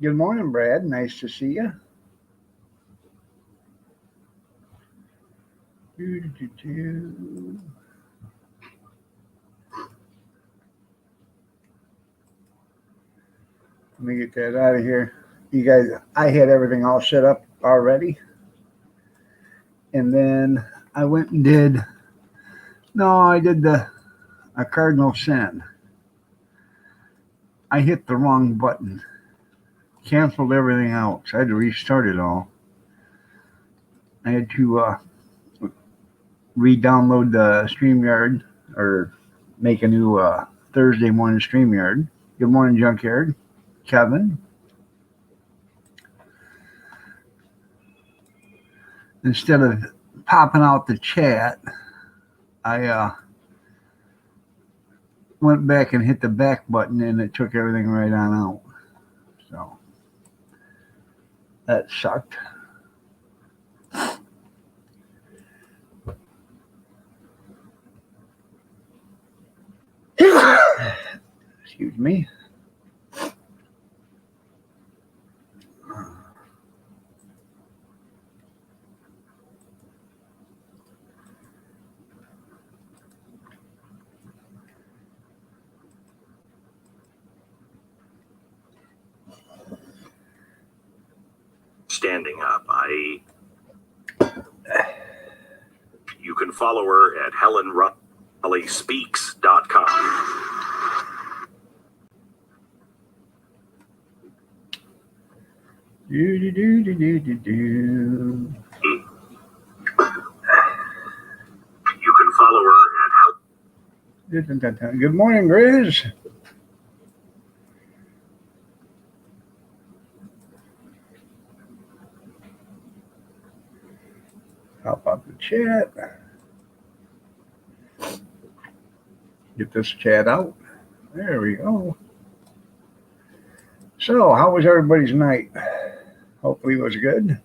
Good morning, Brad. Nice to see you. Let me get that out of here. You guys, I had everything all set up already. And then I went and did, no, I did a cardinal sin. I hit the wrong button, canceled everything out. So I had to restart it all. I had to re-download the StreamYard or make a new Thursday morning StreamYard. Good morning, Junkyard. Kevin. Instead of popping out the chat, I went back and hit the back button and it took everything right on out. So that sucked. Excuse me. Standing up. You can follow her at HelenRulleySpeaks.com. You can follow her at Good morning, Grizz. How about the chat? Get this chat out. There we go. So, how was everybody's night? Hopefully it was good.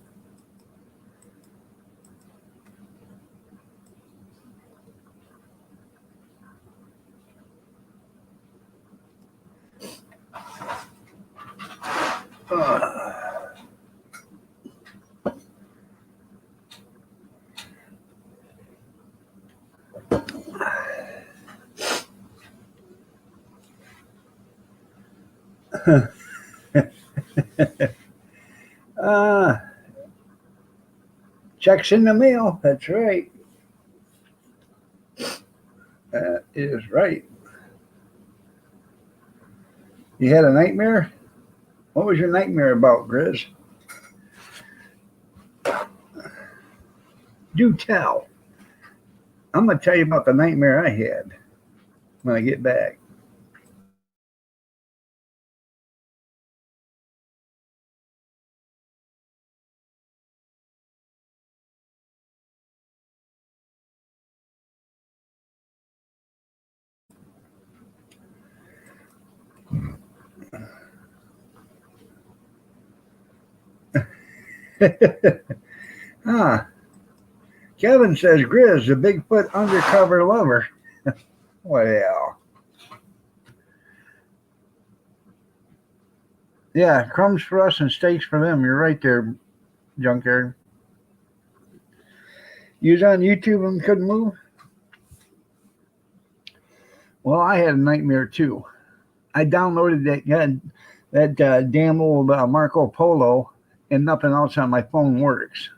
Checks in the mail. That's right. That is right. You had a nightmare? What was your nightmare about, Grizz? Do tell. I'm going to tell you about the nightmare I had when I get back. Kevin says, Grizz, the Bigfoot undercover lover. Well. Yeah, crumbs for us and steaks for them. You're right there, Junkyard. You was on YouTube and couldn't move? Well, I had a nightmare too. I downloaded that damn old Marco Polo, and nothing else on my phone works.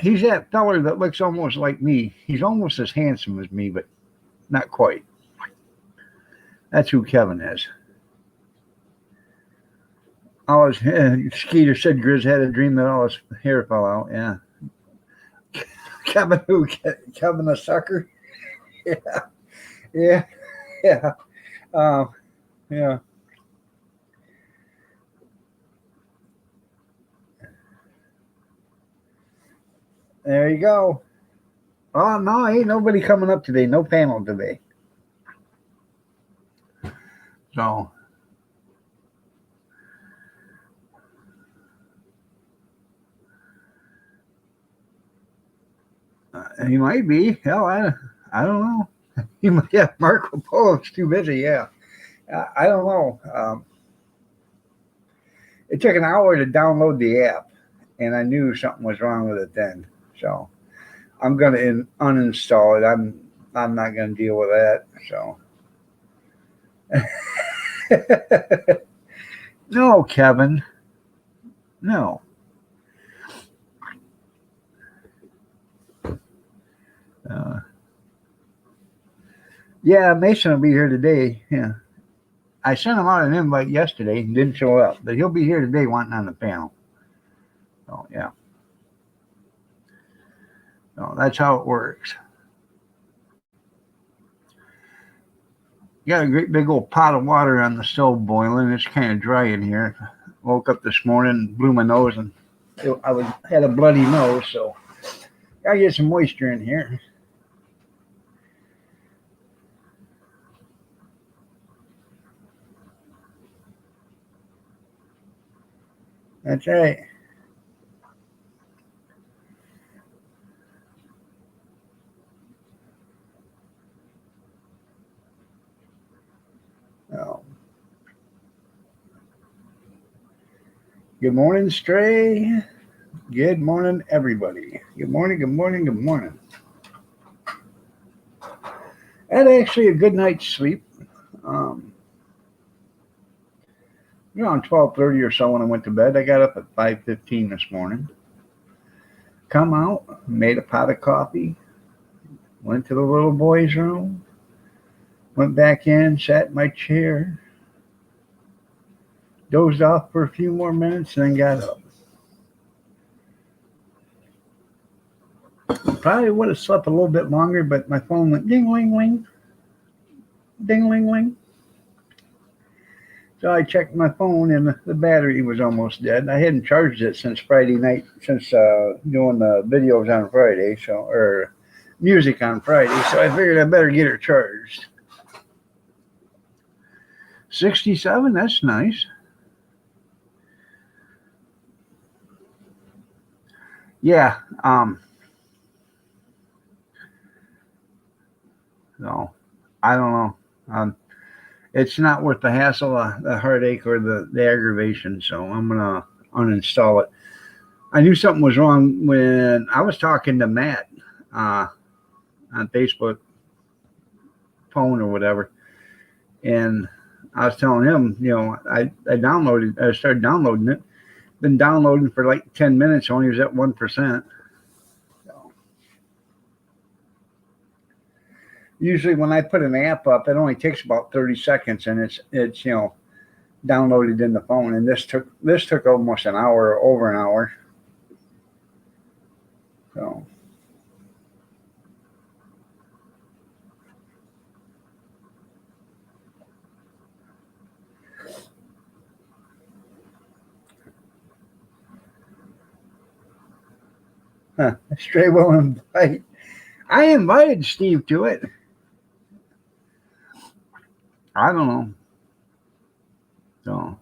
He's that feller that looks almost like me. He's almost as handsome as me, but not quite. That's who Kevin is. Skeeter said Grizz had a dream that all his hair fell out. Yeah. Kevin who? Kevin the sucker? Yeah. Yeah. Yeah. There you go. Oh, no, ain't nobody coming up today. No panel today. So. He might be. Hell, I don't know. He might have Marco Polo's too busy. Yeah. I don't know. It took an hour to download the app, and I knew something was wrong with it then. So I'm gonna uninstall it. I'm not gonna deal with that. So no, Kevin, no. Uh, yeah, Mason will be here today. Yeah, I sent him out an invite yesterday and didn't show up, but he'll be here today wanting on the panel. So yeah, so that's how it works. Got a great big old pot of water on the stove boiling. It's kind of dry in here. Woke up this morning, blew my nose, and had a bloody nose. So gotta get some moisture in here. That's right. Oh. Good morning, Stray. Good morning, everybody. Good morning, good morning, good morning. I had actually a good night's sleep. Around 12:30 or so when I went to bed. I got up at 5:15 this morning. Come out, made a pot of coffee, went to the little boy's room, went back in, sat in my chair, dozed off for a few more minutes, and then got up. Probably would have slept a little bit longer, but my phone went ding ling ling, ding ling ling. So I checked my phone, and the battery was almost dead. I hadn't charged it since Friday night, since doing the videos on Friday, or music on Friday. So I figured I better get her charged. 67, that's nice. Yeah. So I don't know. It's not worth the hassle, the heartache, or the aggravation. So I'm gonna uninstall it. I knew something was wrong when I was talking to Matt on Facebook, phone or whatever, and I was telling him, I started downloading it. Been downloading for like 10 minutes. Only was at 1%. Usually when I put an app up, it only takes about 30 seconds, and it's downloaded in the phone. And this took almost an hour, over an hour. So Stray will invite. I invited Steve to it. I don't know. So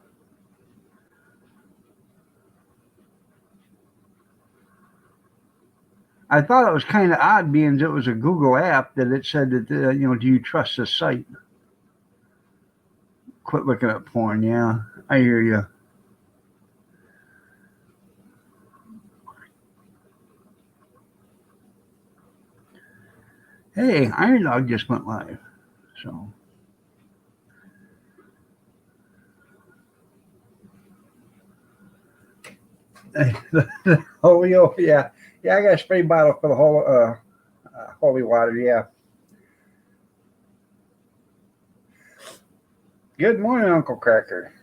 I thought it was kind of odd, being it was a Google app, that it said that do you trust this site? Quit looking at porn. Yeah, I hear you. Hey, Iron Dog just went live. So holy, oh yeah, I got a spray bottle for the whole holy water. Yeah. Good morning, Uncle Cracker.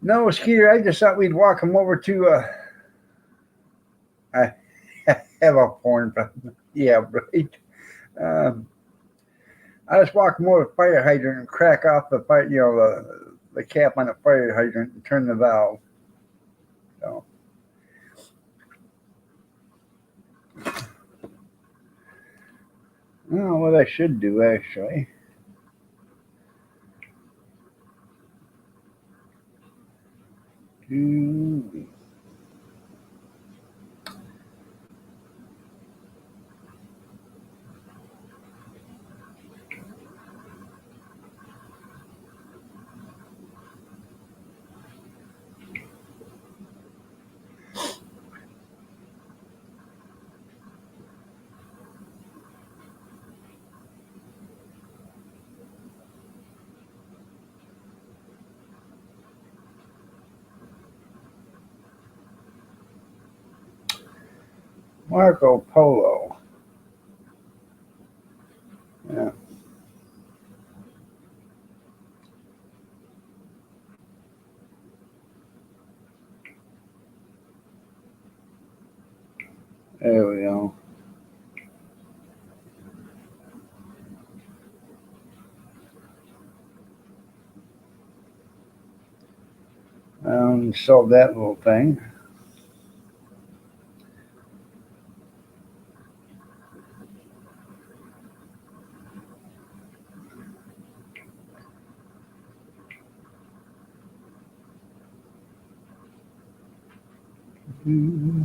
No, Skeeter, I just thought we'd walk him over to I have a porn problem. Yeah, right. Um, I just walk him over to the fire hydrant and crack off the fire, the cap on the fire hydrant and turn the valve. So. I don't know what I should do, actually. Marco Polo. Yeah. There we go. Solve that little thing. Mm-hmm.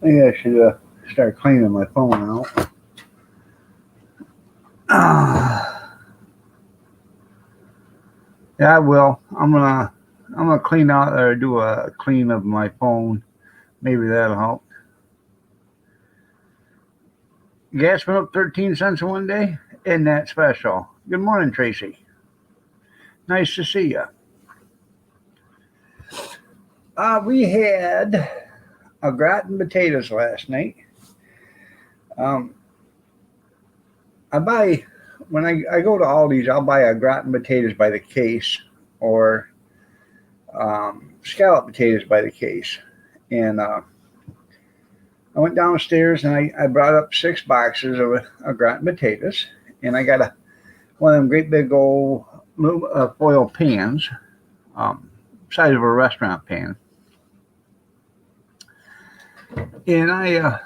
I think I should start cleaning my phone out. Yeah, I will. I'm gonna clean out or do a clean of my phone. Maybe that'll help. Gas went up 13 cents in one day. Isn't that special? Good morning, Tracy. Nice to see you. We had a gratin potatoes last night. I buy when I go to Aldi's, I'll buy a gratin potatoes by the case or scallop potatoes by the case. And I went downstairs and I brought up 6 boxes of gratin potatoes, and I got one of them great big old foil pans, size of a restaurant pan, and I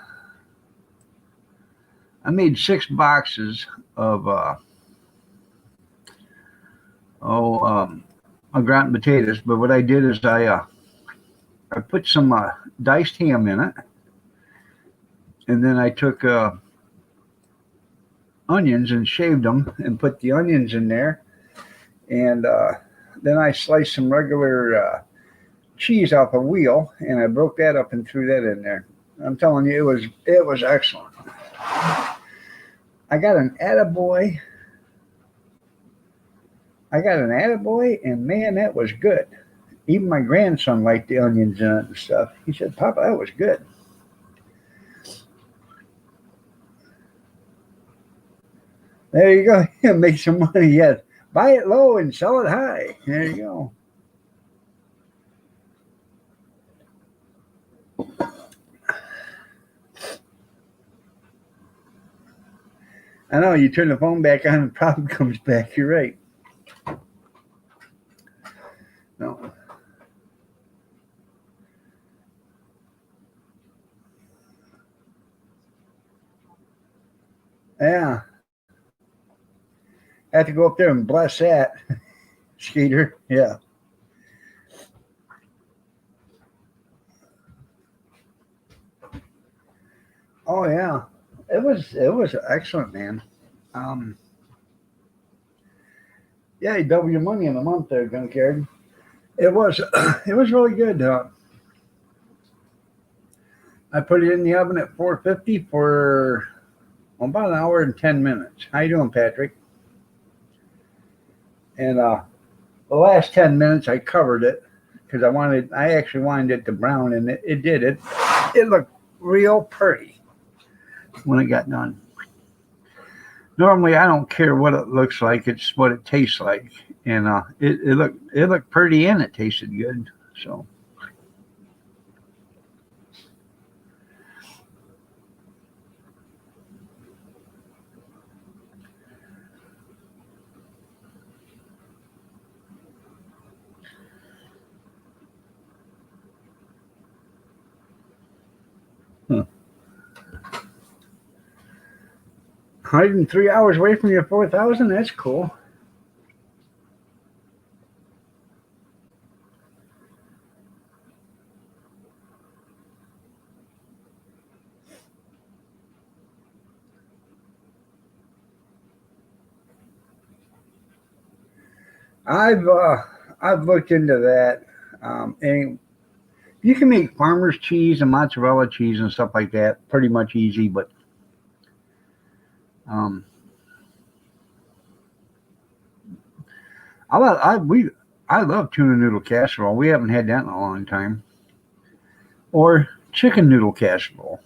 made 6 boxes of gratin potatoes. But what I did is I put some diced ham in it, and then I took onions and shaved them and put the onions in there, and then I sliced some regular cheese off a wheel, and I broke that up and threw that in there. I'm telling you, it was excellent. I got an attaboy. And man, that was good. Even my grandson liked the onions in it and stuff. He said, "Papa, that was good." There you go. Make some money. Yes. Buy it low and sell it high. There you go. I know, you turn the phone back on, the problem comes back. You're right. No. Yeah. I have to go up there and bless that, Skeeter. Yeah. Oh yeah. It was excellent, man. Um, yeah, you double your money in a month there, Gunkard. It was it was really good. I put it in the oven at 450 for about an hour and 10 minutes. How you doing, Patrick? And the last 10 minutes I covered it because I actually wanted it to brown, and it did. It looked real pretty when it got done. Normally I don't care what it looks like; it's what it tastes like, and it looked pretty and it tasted good. So. Huh. 103 hours away from your 4,000. That's cool. I've looked into that, and you can make farmer's cheese and mozzarella cheese and stuff like that pretty much easy, but um, I love tuna noodle casserole. We haven't had that in a long time. Or chicken noodle casserole.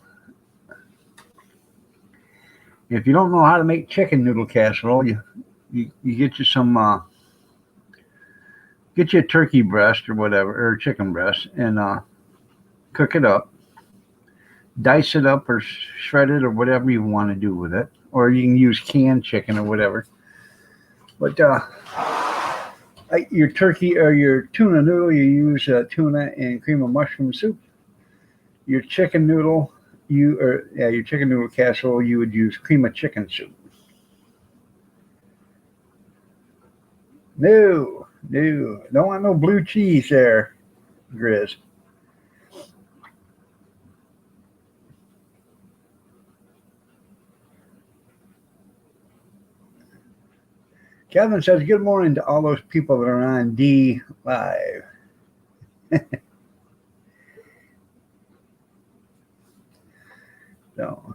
If you don't know how to make chicken noodle casserole, you get you some get you a turkey breast or whatever or chicken breast and cook it up, dice it up or shred it or whatever you want to do with it, or you can use canned chicken or whatever. But like your turkey or your tuna noodle, you use tuna and cream of mushroom soup. Your chicken noodle, your chicken noodle casserole, you would use cream of chicken soup. No, no, don't want no blue cheese there, Grizz. Kevin says, good morning to all those people that are on D Live. So,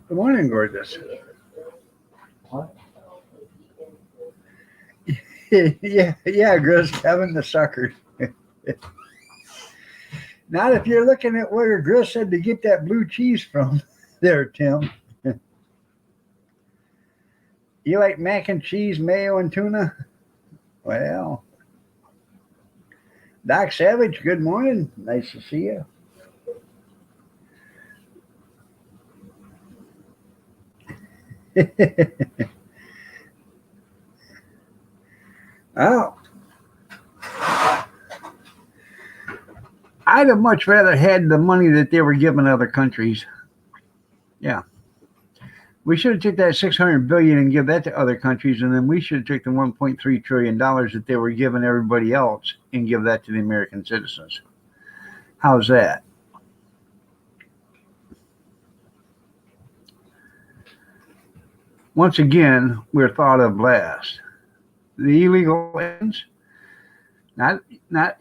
good morning, gorgeous. What? yeah, Grizz, Kevin the sucker. Not if you're looking at where Grizz said to get that blue cheese from there, Tim. You like mac and cheese, mayo, and tuna? Well, Doc Savage, good morning. Nice to see you. Oh, I'd have much rather had the money that they were giving other countries. Yeah. We should have took that 600 billion and give that to other countries, and then we should have took the 1.3 trillion dollars that they were giving everybody else and give that to the American citizens. How's that? Once again, we're thought of last. The illegal aliens, not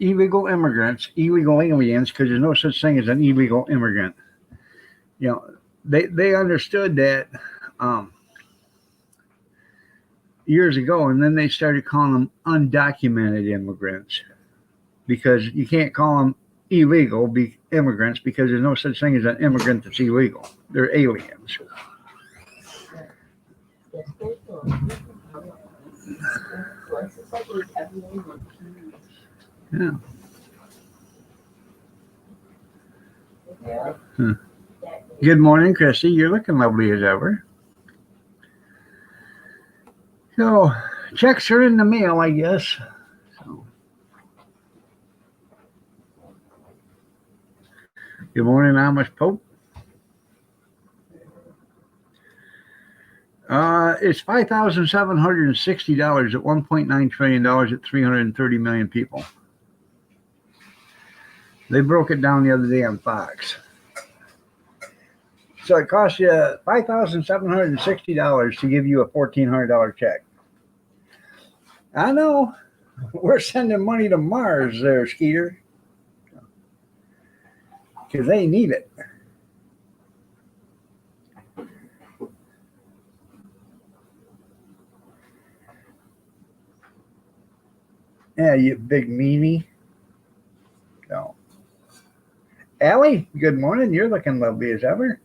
illegal immigrants, illegal aliens, because there's no such thing as an illegal immigrant. You know, they understood that years ago, and then they started calling them undocumented immigrants because you can't call them illegal immigrants because there's no such thing as an immigrant that's illegal. They're aliens. Yeah. Good morning, Christy. You're looking lovely as ever. So, checks are in the mail, I guess. So. Good morning, Amish Pope. It's $5,760 at $1.9 trillion at 330 million people. They broke it down the other day on Fox. So it costs you $5,760 to give you a $1,400 check. I know. We're sending money to Mars there, Skeeter. Because they need it. Yeah, you big meanie. No. Allie, good morning. You're looking lovely as ever.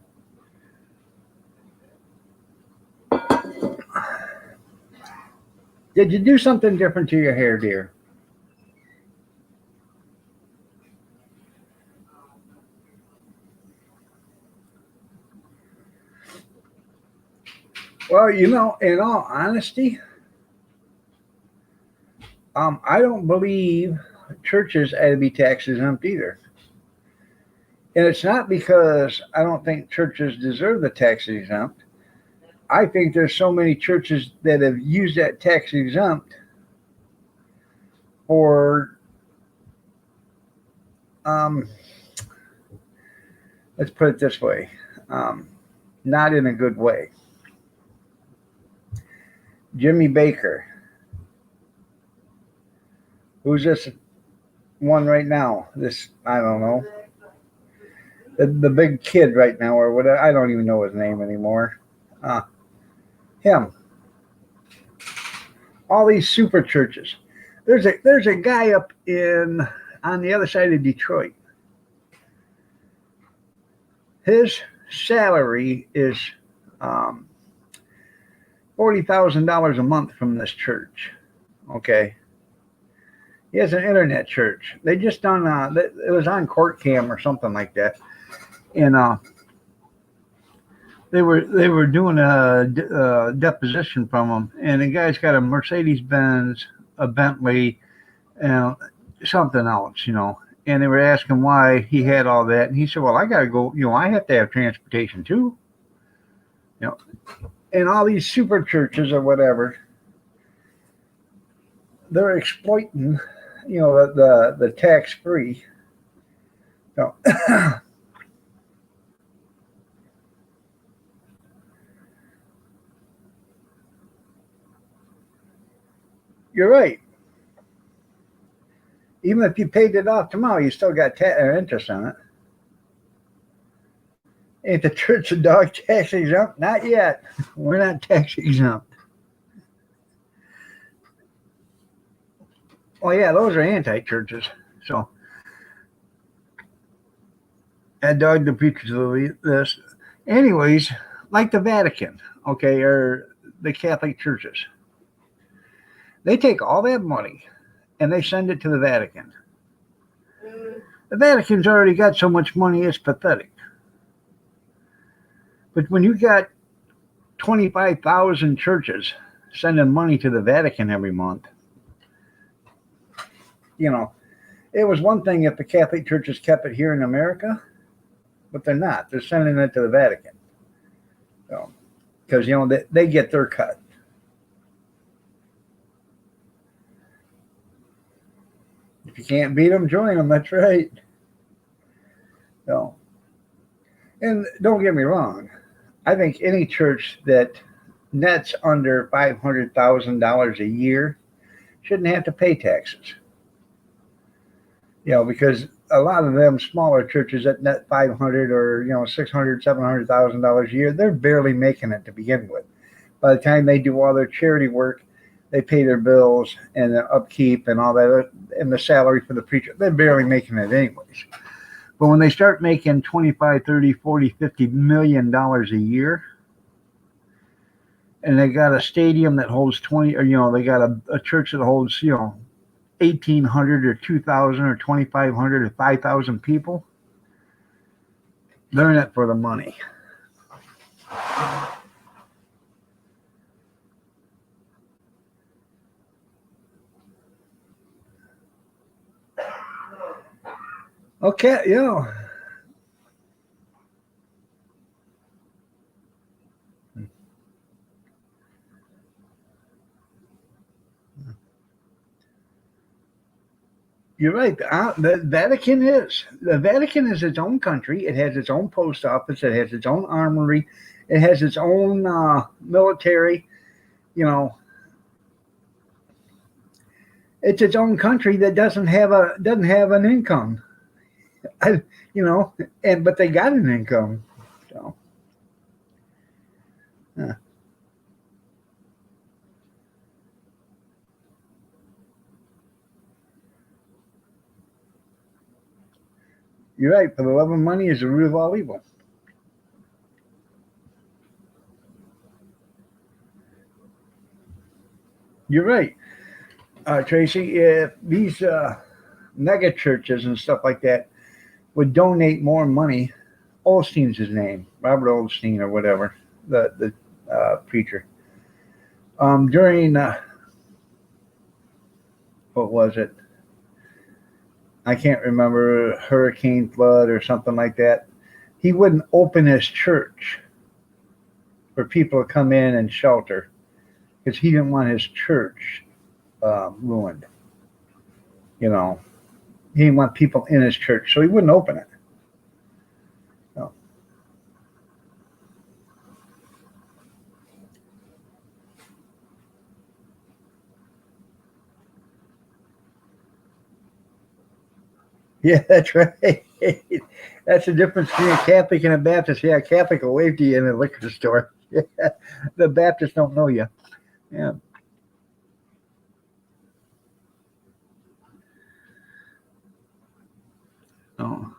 Did you do something different to your hair, dear? Well, you know, in all honesty, I don't believe churches ought to be tax exempt either. And it's not because I don't think churches deserve the tax exempt. I think there's so many churches that have used that tax exempt for, let's put it this way, not in a good way. Jimmy Baker, who's this one right now? This, I don't know, the big kid right now, or whatever. I don't even know his name anymore. Him. All these super churches. There's a guy up on the other side of Detroit. His salary is $40,000 a month from this church. Okay. He has an internet church. They just done it was on Court Cam or something like that, and they were doing a deposition from him, and the guy's got a Mercedes-Benz, a Bentley, and something else, And they were asking why he had all that, and he said, "Well, I got to go. I have to have transportation too." And all these super churches or whatever, they're exploiting, the tax free. You're right. Even if you paid it off tomorrow, you still got interest on it. Ain't the Church of Dog tax exempt? Not yet. We're not tax exempt. Well, yeah, those are anti-churches. So, add dog the preachers of this. Anyways, like the Vatican, okay, or the Catholic churches. They take all that money and they send it to the Vatican. The Vatican's already got so much money, it's pathetic. But when you got 25,000 churches sending money to the Vatican every month, it was one thing if the Catholic churches kept it here in America, but they're not. They're sending it to the Vatican. Because, they get their cut. If you can't beat them, join them. That's right. And don't get me wrong. I think any church that nets under $500,000 a year shouldn't have to pay taxes. Because a lot of them smaller churches that net $500,000 or $600,000, $700,000 a year, they're barely making it to begin with. By the time they do all their charity work, they pay their bills and the upkeep and all that, and the salary for the preacher. They're barely making it anyways. But when they start making 25, 30, 40, 50 million dollars a year, and they got a stadium that holds 20, or they got a church that holds 1,800 or 2,000 or 2,500 or 5,000 people, they're in it for the money. Okay, You're right. The Vatican is its own country. It has its own post office. It has its own armory. It has its own military. It's its own country that doesn't have an income. But they got an income. So, You're right. For the love of money is the root of all evil. You're right, Tracy. If these mega churches and stuff like that would donate more money, Osteen's his name, Robert Osteen or whatever, the preacher. During what was it? I can't remember, hurricane flood or something like that. He wouldn't open his church for people to come in and shelter because he didn't want his church ruined. You know, he didn't want people in his church, so he wouldn't open it. So. Yeah, that's right. That's the difference between a Catholic and a Baptist. Yeah, a Catholic will wave to you in a liquor store. Yeah, the Baptists don't know you. Yeah. Oh.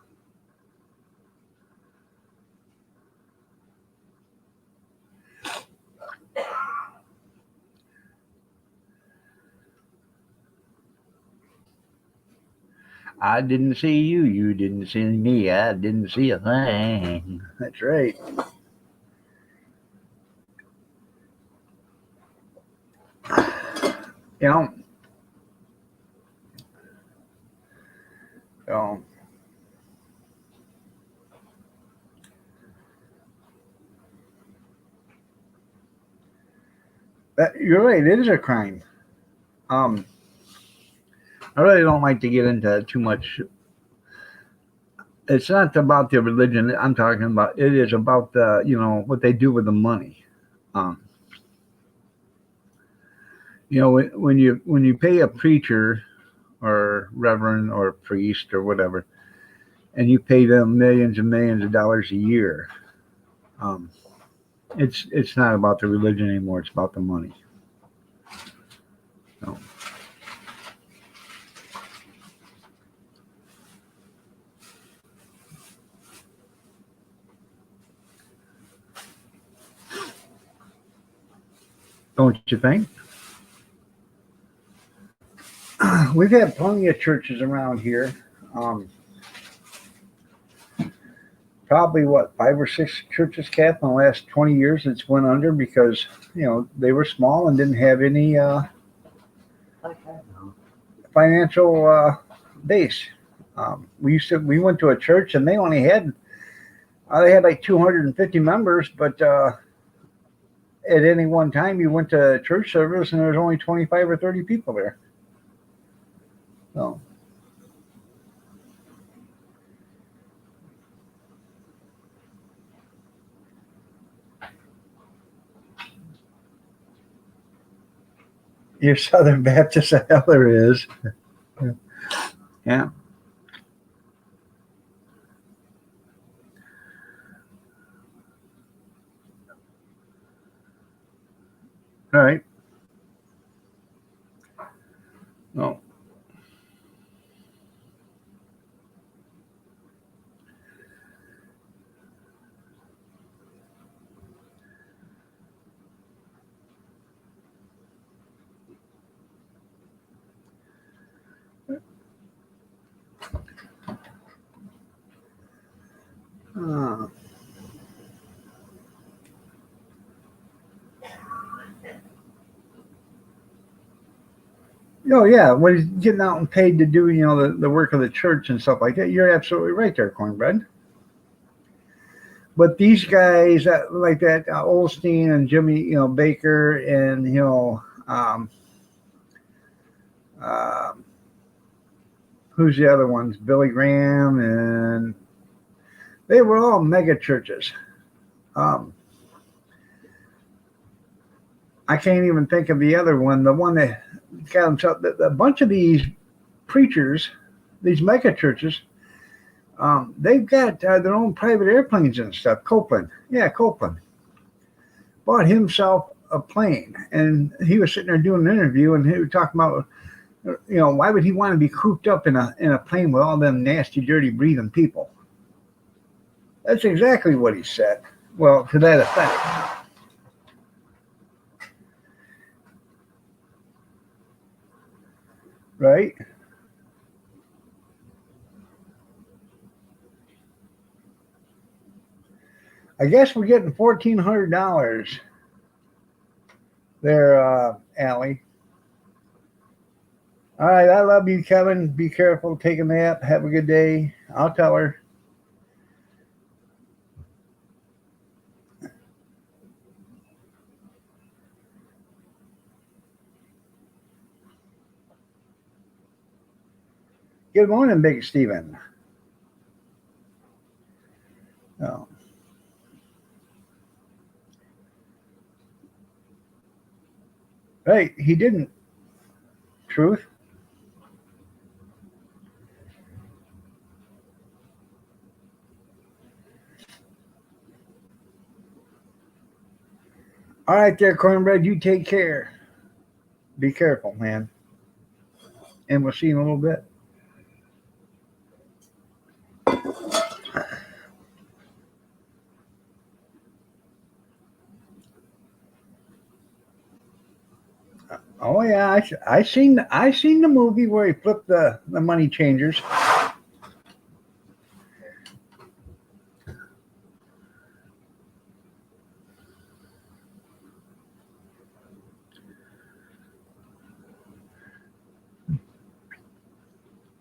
I didn't see you. You didn't see me. I didn't see a thing. That's right. You know, so you're right. It is a crime. I really don't like to get into too much. It's not about the religion I'm talking about. It is about the, what they do with the money. Um, when you pay a preacher or reverend or priest or whatever, and you pay them millions and millions of dollars a year, um, it's not about the religion anymore. It's about the money. So. Don't you think? We've had plenty of churches around here. Probably 5 or 6 churches, Kath, in the last 20 years that's went under because they were small and didn't have any financial base. We went to a church and they only had like 250 members, but at any one time you went to church service and there was only 25 or 30 people there. So. You're Southern Baptist, hell there is. Yeah. All right. No. Oh yeah, when he's getting out and paid to do the work of the church and stuff like that, you're absolutely right there, Cornbread. But these guys like that Olstein and Jimmy Baker and who's the other ones? Billy Graham, and they were all mega churches. I can't even think of the other one. The one that got himself. A bunch of these preachers, these mega churches, they've got their own private airplanes and stuff. Copeland bought himself a plane, and he was sitting there doing an interview, and he was talking about, why would he want to be cooped up in a plane with all them nasty, dirty, breathing people? That's exactly what he said. Well, to that effect. Right? I guess we're getting $1,400 there, Allie. All right, I love you, Kevin. Be careful. Take a nap. Have a good day. I'll tell her. Good morning, Big Steven. Oh. Right, he didn't. Truth. All right, there, Cornbread. You take care. Be careful, man. And we'll see you in a little bit. Oh yeah, I seen the movie where he flipped the money changers.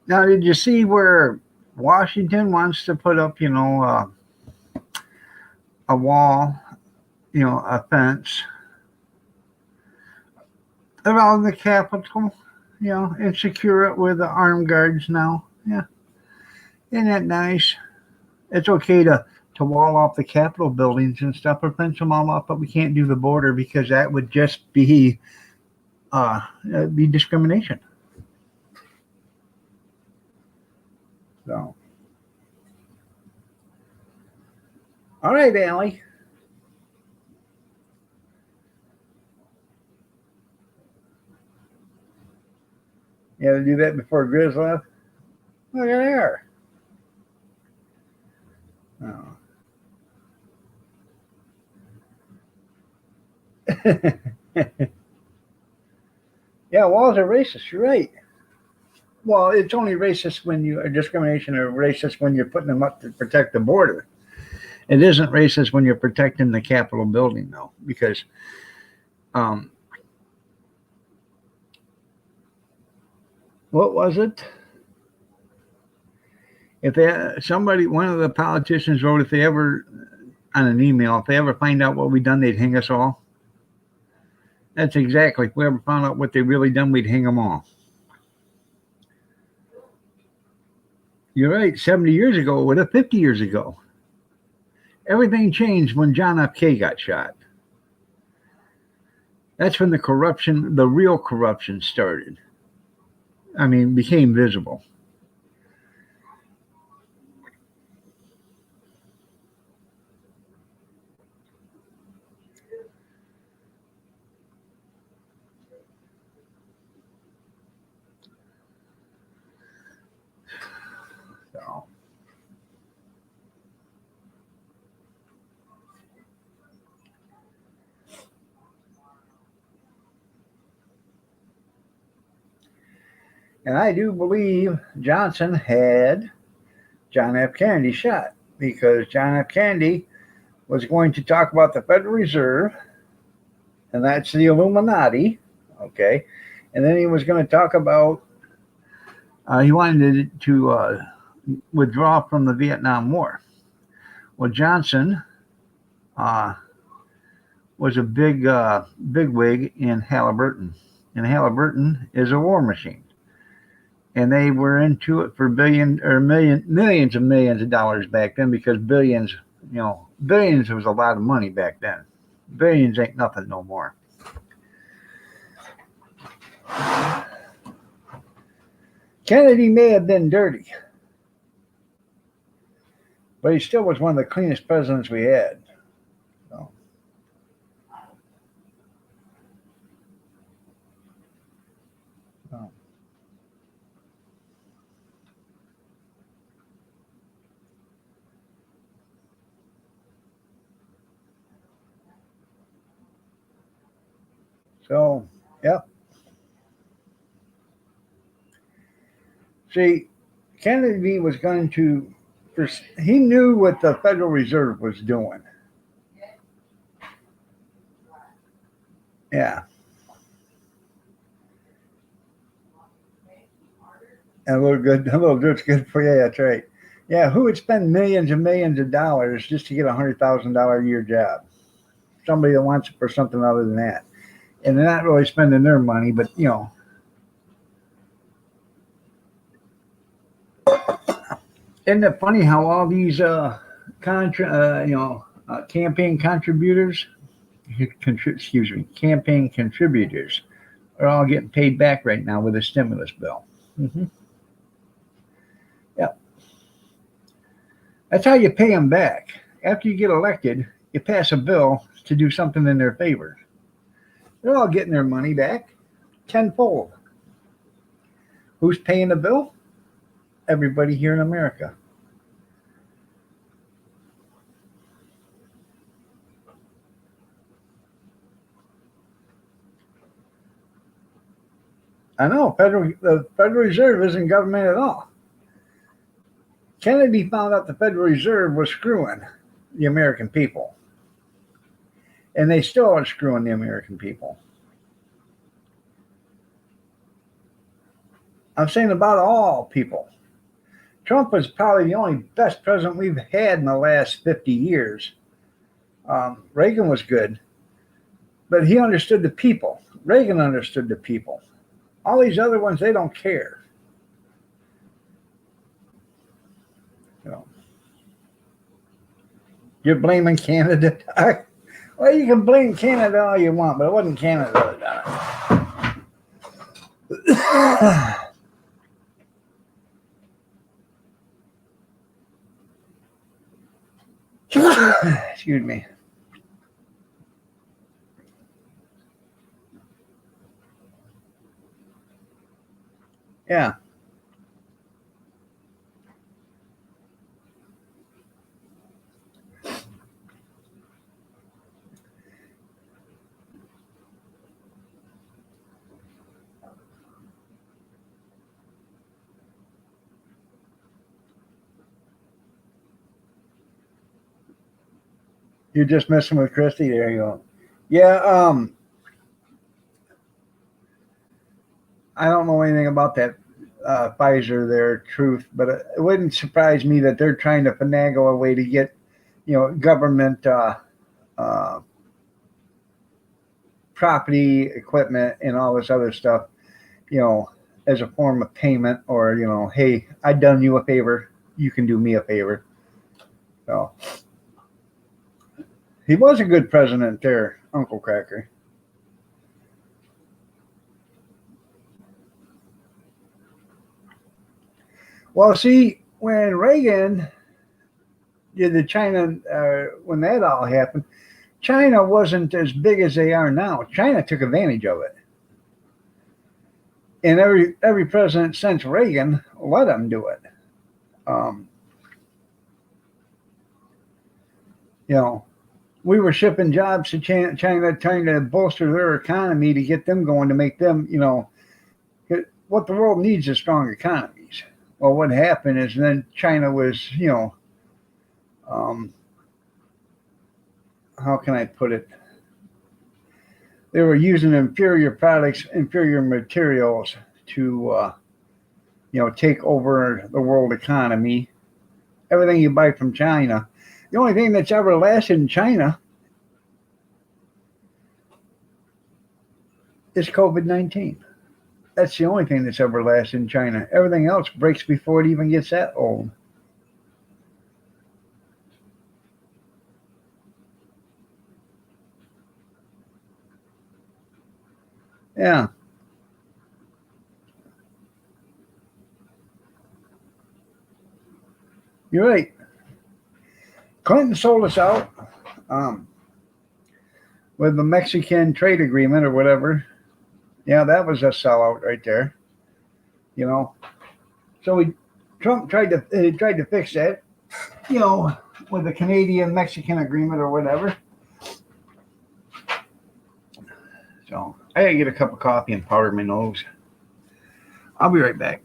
Now, did you see where Washington wants to put up, a wall, a fence around the Capitol, and secure it with the armed guards now? Yeah, isn't that nice? It's okay to wall off the Capitol buildings and stuff or fence them all off, but we can't do the border because that would just be discrimination. So, all right, Allie. You had to do that before Grizz left? Look at there. Oh. Yeah, walls are racist. You're right. Well, it's only racist when you are discrimination or racist when you're putting them up to protect the border. It isn't racist when you're protecting the Capitol building, though, because what was it? If one of the politicians wrote, if they ever, on an email, if they ever find out what we done, they'd hang us all. That's exactly. If we ever found out what they really done, we'd hang them all. You're right. 70 years ago, what if 50 years ago? Everything changed when John F. K. got shot. That's when the corruption, the real corruption started. I mean, became visible. So. And I do believe Johnson had John F. Kennedy shot because John F. Kennedy was going to talk about the Federal Reserve, and that's the Illuminati, okay? And then he was going to talk about, he wanted to withdraw from the Vietnam War. Well, Johnson was a big wig in Halliburton, and Halliburton is a war machine. And they were into it for millions of millions of dollars back then because billions was a lot of money back then. Billions ain't nothing no more. Kennedy may have been dirty, but he still was one of the cleanest presidents we had. So. So, yeah. See, Kennedy was going to, he knew what the Federal Reserve was doing. Yeah. And a little bit's good for you. That's right. Yeah, who would spend millions and millions of dollars just to get $100,000 a year job? Somebody that wants it for something other than that. And they're not really spending their money, but Isn't it funny how all these campaign contributors, excuse me, campaign contributors are all getting paid back right now with a stimulus bill. Hmm. Yeah, that's how you pay them back. After you get elected, you pass a bill to do something in their favor. They're all getting their money back tenfold. Who's paying the bill? Everybody here in America. I know the Federal Reserve isn't government at all. Kennedy found out the Federal Reserve was screwing the American people, and they still are screwing the American people. I'm saying about all people. Trump was probably the only best president we've had in the last 50 years. Reagan was good, but he understood the people. Reagan understood the people. All these other ones, they don't care. You know, you're blaming Canada. Well, you can blame Canada all you want, but it wasn't Canada that done it. Excuse me. Yeah. You're just messing with Christy. There you go. Yeah. I don't know anything about that Pfizer there, truth, but it wouldn't surprise me that they're trying to finagle a way to get, government uh, property, equipment, and all this other stuff, as a form of payment, or hey, I done you a favor, you can do me a favor. So he was a good president there, Uncle Cracker. Well, see, when Reagan did the China, when that all happened, China wasn't as big as they are now. China took advantage of it, and every president since Reagan let them do it. Um, you know, we were shipping jobs to China, trying to bolster their economy to get them going, to make them, what the world needs is strong economies. Well, what happened is then China was, how can I put it? They were using inferior products, inferior materials to, take over the world economy. Everything you buy from China. The only thing that's ever lasted in China is COVID-19. That's the only thing that's ever lasted in China. Everything else breaks before it even gets that old. Yeah, you're right. Clinton sold us out um, with the Mexican trade agreement or whatever. Yeah, that was a sellout right there. You know, so Trump tried to fix that. With the Canadian Mexican agreement or whatever. So I gotta get a cup of coffee and powder my nose. I'll be right back.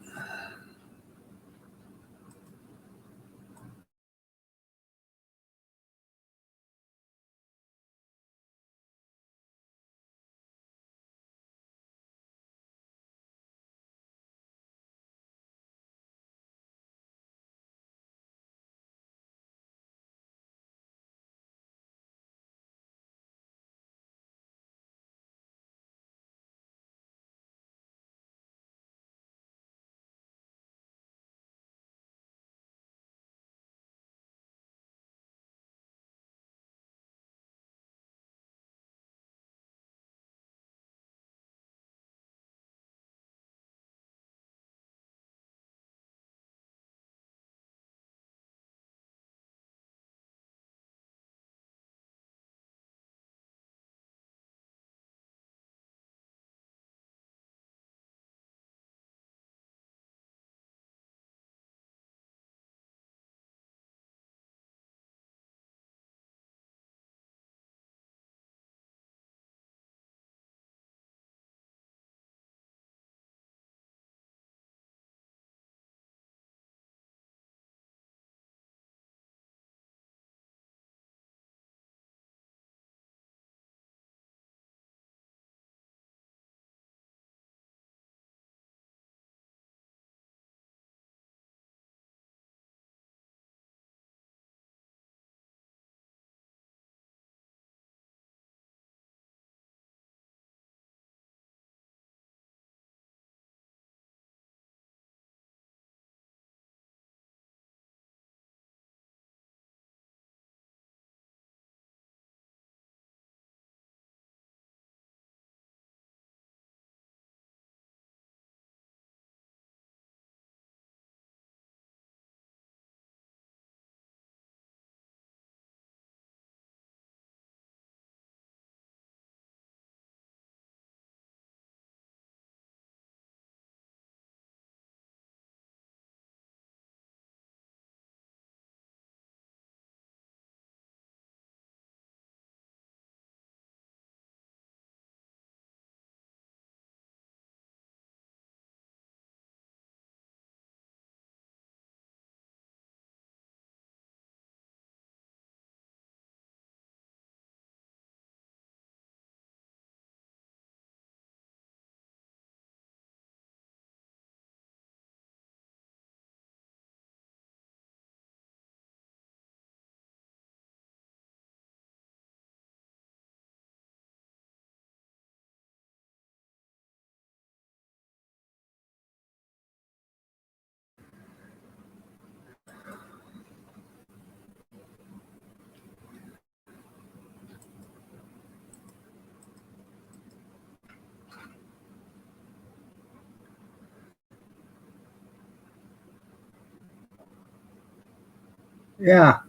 Yeah.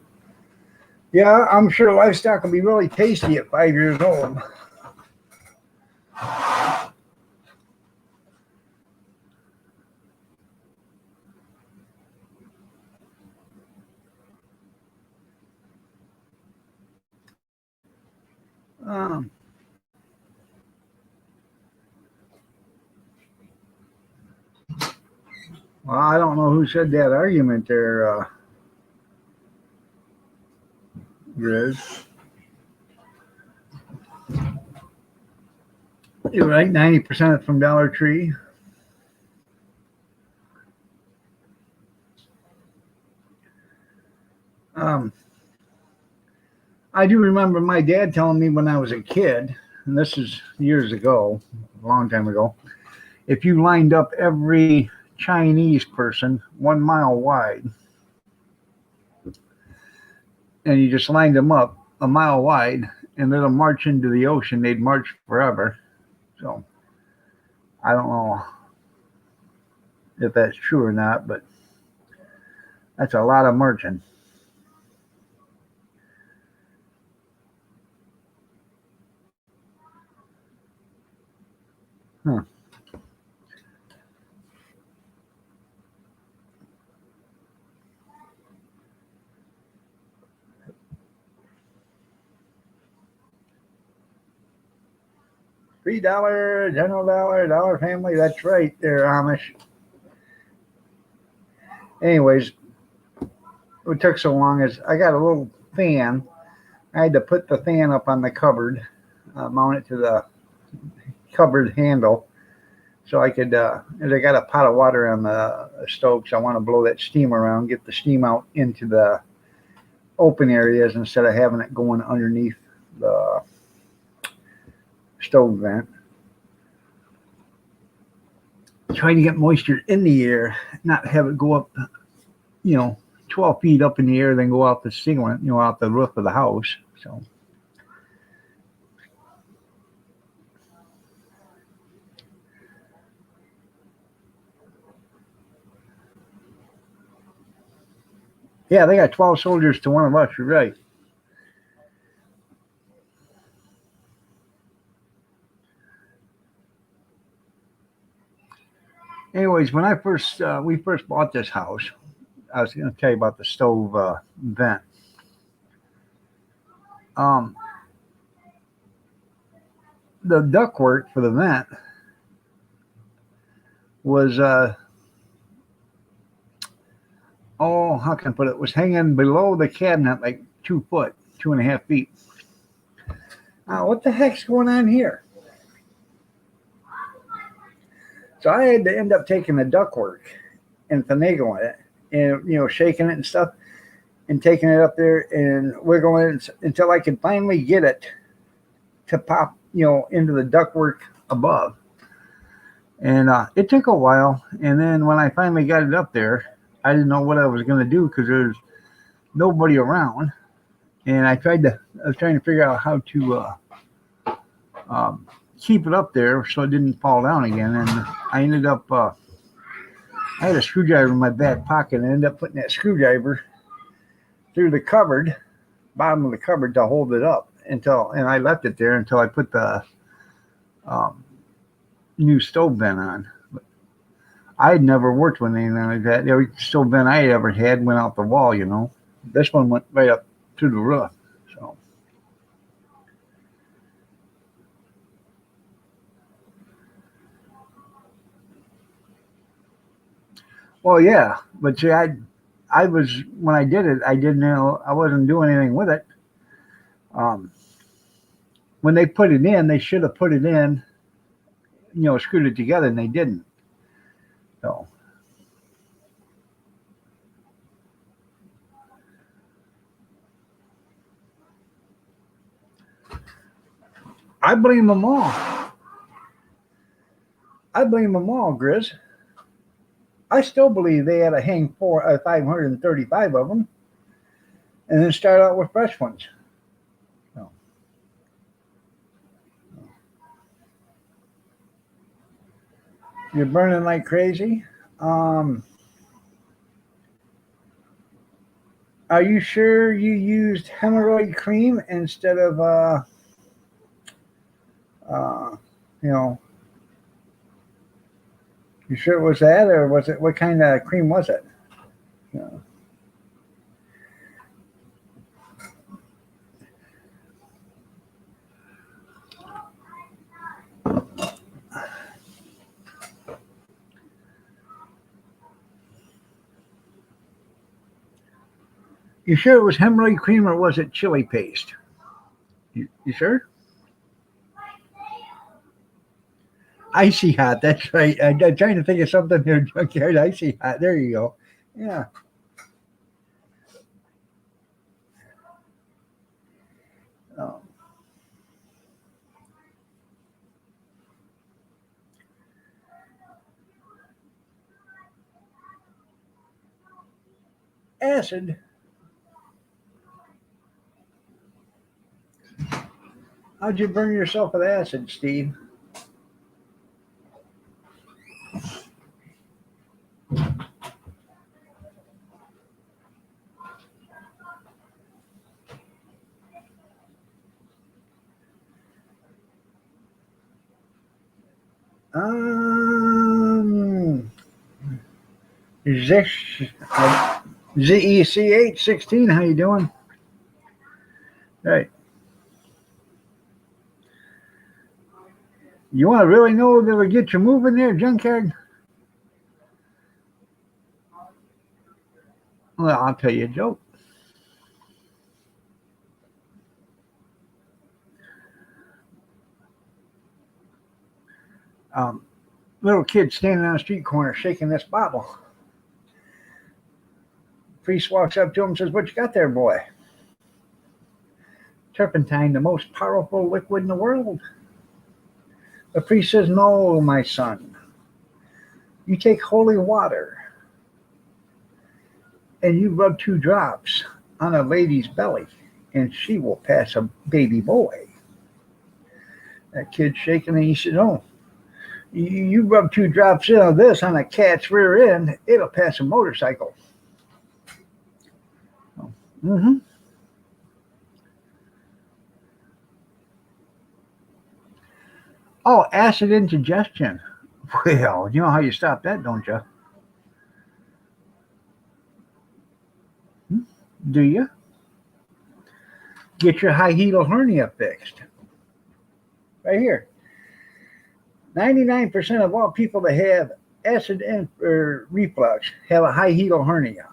Yeah, I'm sure livestock will be really tasty at 5 years old. Um, well, I don't know who said that argument there, Grizz. You're right, 90% from Dollar Tree. Um, I do remember my dad telling me when I was a kid, and this is years ago, a long time ago, if you lined up every Chinese person 1 mile wide and you just lined them up a mile wide and let them march into the ocean, they'd march forever. So I don't know if that's true or not, but that's a lot of marching. Huh. $3, General Dollar, Dollar Family. That's right, there, Amish. Anyways, what took so long is I got a little fan. I had to put the fan up on the cupboard, mount it to the cupboard handle, so I could. As I got a pot of water on the stove, so I want to blow that steam around, get the steam out into the open areas instead of having it going underneath the stove vent. Trying to get moisture in the air, not have it go up, 12 feet up in the air, then go out the ceiling, out the roof of the house. So, yeah, they got 12 soldiers to one of us. You're right. Anyways, when we first bought this house, I was going to tell you about the stove vent. Um, the ductwork for the vent was how can I put it? Was hanging below the cabinet like 2 foot, 2.5 feet. What the heck's going on here? So I had to end up taking the ductwork and finagling it, and shaking it and stuff, and taking it up there and wiggling it until I could finally get it to pop, into the ductwork above. And it took a while. And then when I finally got it up there, I didn't know what I was going to do because there's nobody around. And I was trying to figure out how to keep it up there so it didn't fall down again. And I ended up, I had a screwdriver in my back pocket and I ended up putting that screwdriver through the cupboard, bottom of the cupboard, to hold it up and I left it there until I put the new stove vent on. But I had never worked with anything like that. Every stove vent I ever had went out the wall, This one went right up to the roof. So, well, yeah, but see, I was when I did it, I didn't know I wasn't doing anything with it. When they put it in, they should have put it in, screwed it together, and they didn't. So I blame them all. I blame them all, Grizz. I still believe they had to hang 535 of them, and then start out with fresh ones. So, you're burning like crazy. Are you sure you used hemorrhoid cream instead of uh, you know, you sure it was that, or was it, what kind of cream was it? Yeah. You sure it was hemorrhoid cream or was it chili paste? You sure? Icy hot. That's right. I'm trying to think of something here. Junkyard icy hot. There you go. Yeah. Oh. Acid. How'd you burn yourself with acid, Steve? Um, ZECH16. How you doing? Right. You want to really know that'll get you moving there, Junkyard? Well, I'll tell you a joke. Little kid standing on a street corner shaking this bottle. Priest walks up to him and says, "What you got there, boy?" "Turpentine, the most powerful liquid in the world." The priest says, "No, my son. You take holy water and you rub 2 drops on a lady's belly and she will pass a baby boy." That kid's shaking and he said, "No, you rub 2 drops of this on a cat's rear end, it'll pass a motorcycle." Mm-hmm. Oh, acid indigestion. Well, you know how you stop that, don't you? Do you? Get your hiatal hernia fixed. Right here. 99% of all people that have acid or reflux have a hiatal hernia.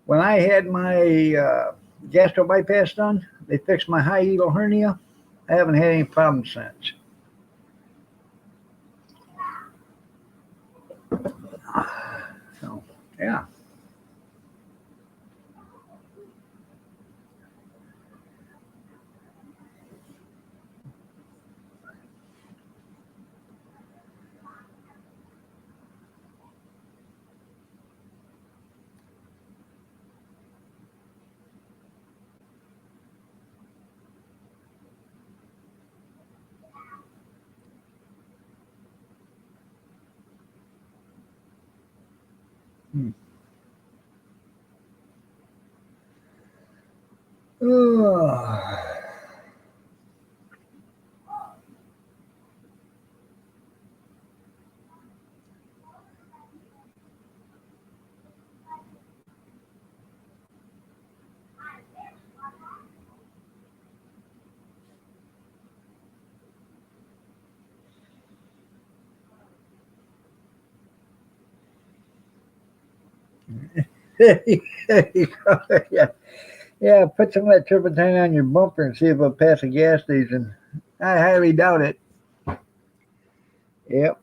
When I had my gastro bypass done, they fixed my hiatal hernia. I haven't had any problems since. So, yeah. Hmm. Yeah. Yeah, put some of that turpentine on your bumper and see if it'll pass a gas station. I highly doubt it. Yep.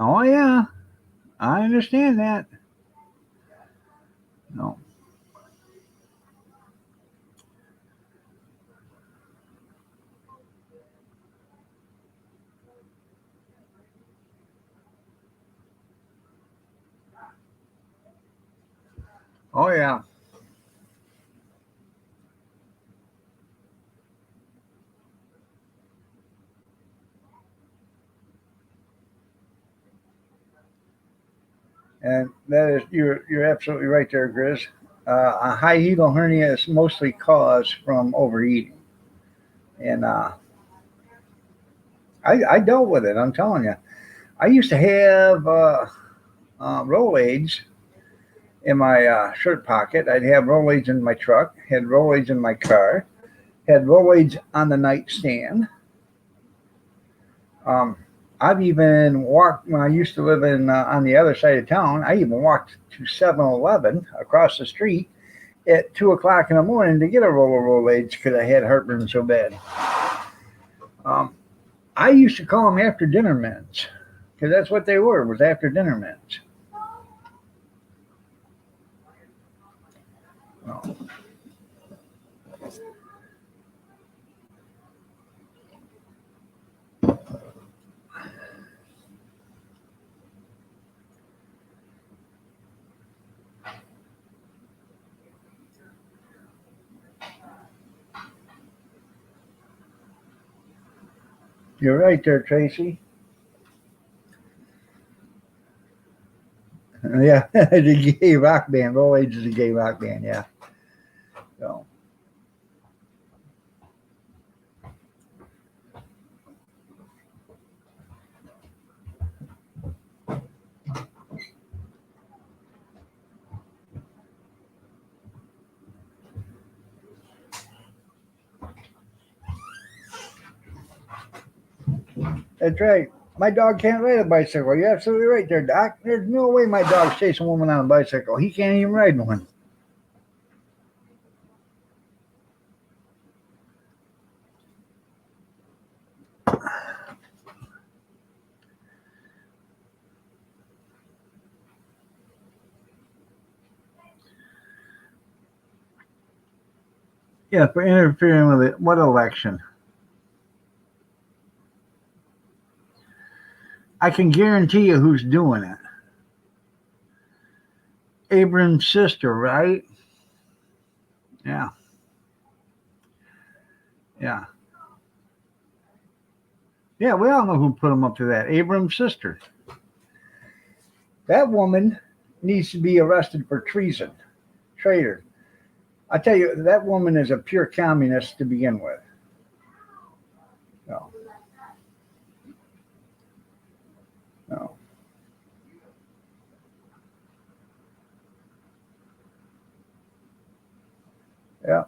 Oh yeah, I understand that. No. Oh yeah. And that is, you're absolutely right there, Grizz. A hiatal hernia is mostly caused from overeating, and I dealt with it. I'm telling you, I used to have Rolaids in my shirt pocket. I'd have Rolaids in my truck, had Rolaids in my car, had Rolaids on the nightstand. Um, I've even walked when I used to live in on the other side of town. I even walked to 7-Eleven across the street at 2 o'clock in the morning to get a roll of Rolaids because I had heartburn so bad. I used to call them after dinner mints because that's what they were, was after dinner mints. Oh. You're right there, Tracy. Yeah, the gay rock band. Rolaids is a gay rock band. Yeah. So. That's right. My dog can't ride a bicycle. You're absolutely right there, Doc. There's no way my dog's chasing a woman on a bicycle. He can't even ride one. Yeah, for interfering with it. What election? I can guarantee you who's doing it. Abraham's sister, right? Yeah. Yeah. Yeah, we all know who put him up to that. Abraham's sister. That woman needs to be arrested for treason. Traitor. I tell you, that woman is a pure communist to begin with. No. No. Yeah.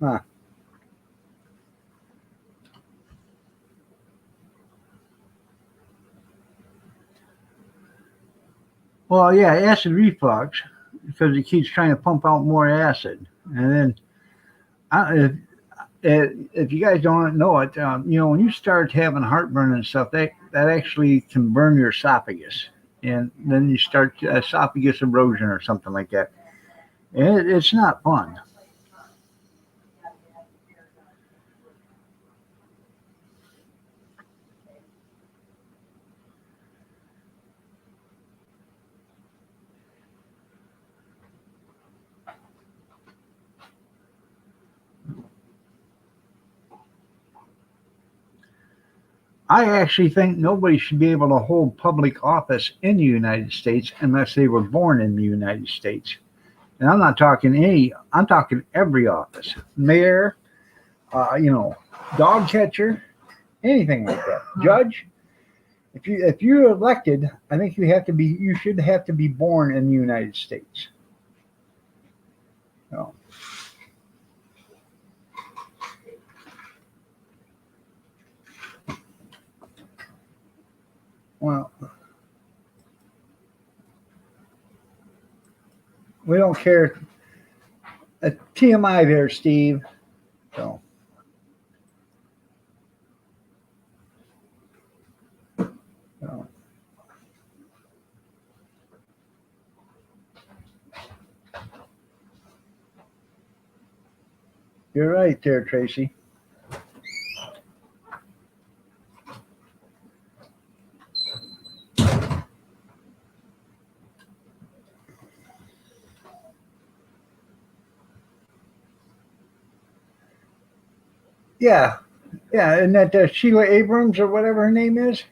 Huh. Well, yeah, acid reflux because it keeps trying to pump out more acid, and then if you guys don't know it, when you start having heartburn and stuff, that actually can burn your esophagus, and then you start esophagus erosion or something like that. And it's not fun. I actually think nobody should be able to hold public office in the United States unless they were born in the United States. And I'm not talking I'm talking every office. Mayor, dog catcher, anything like that. Judge, if you're elected, I think you should have to be born in the United States. So, well, we don't care. TMI there, Steve. So, so You're right there, Tracy. Yeah, yeah, and that Sheila Abrams or whatever her name is.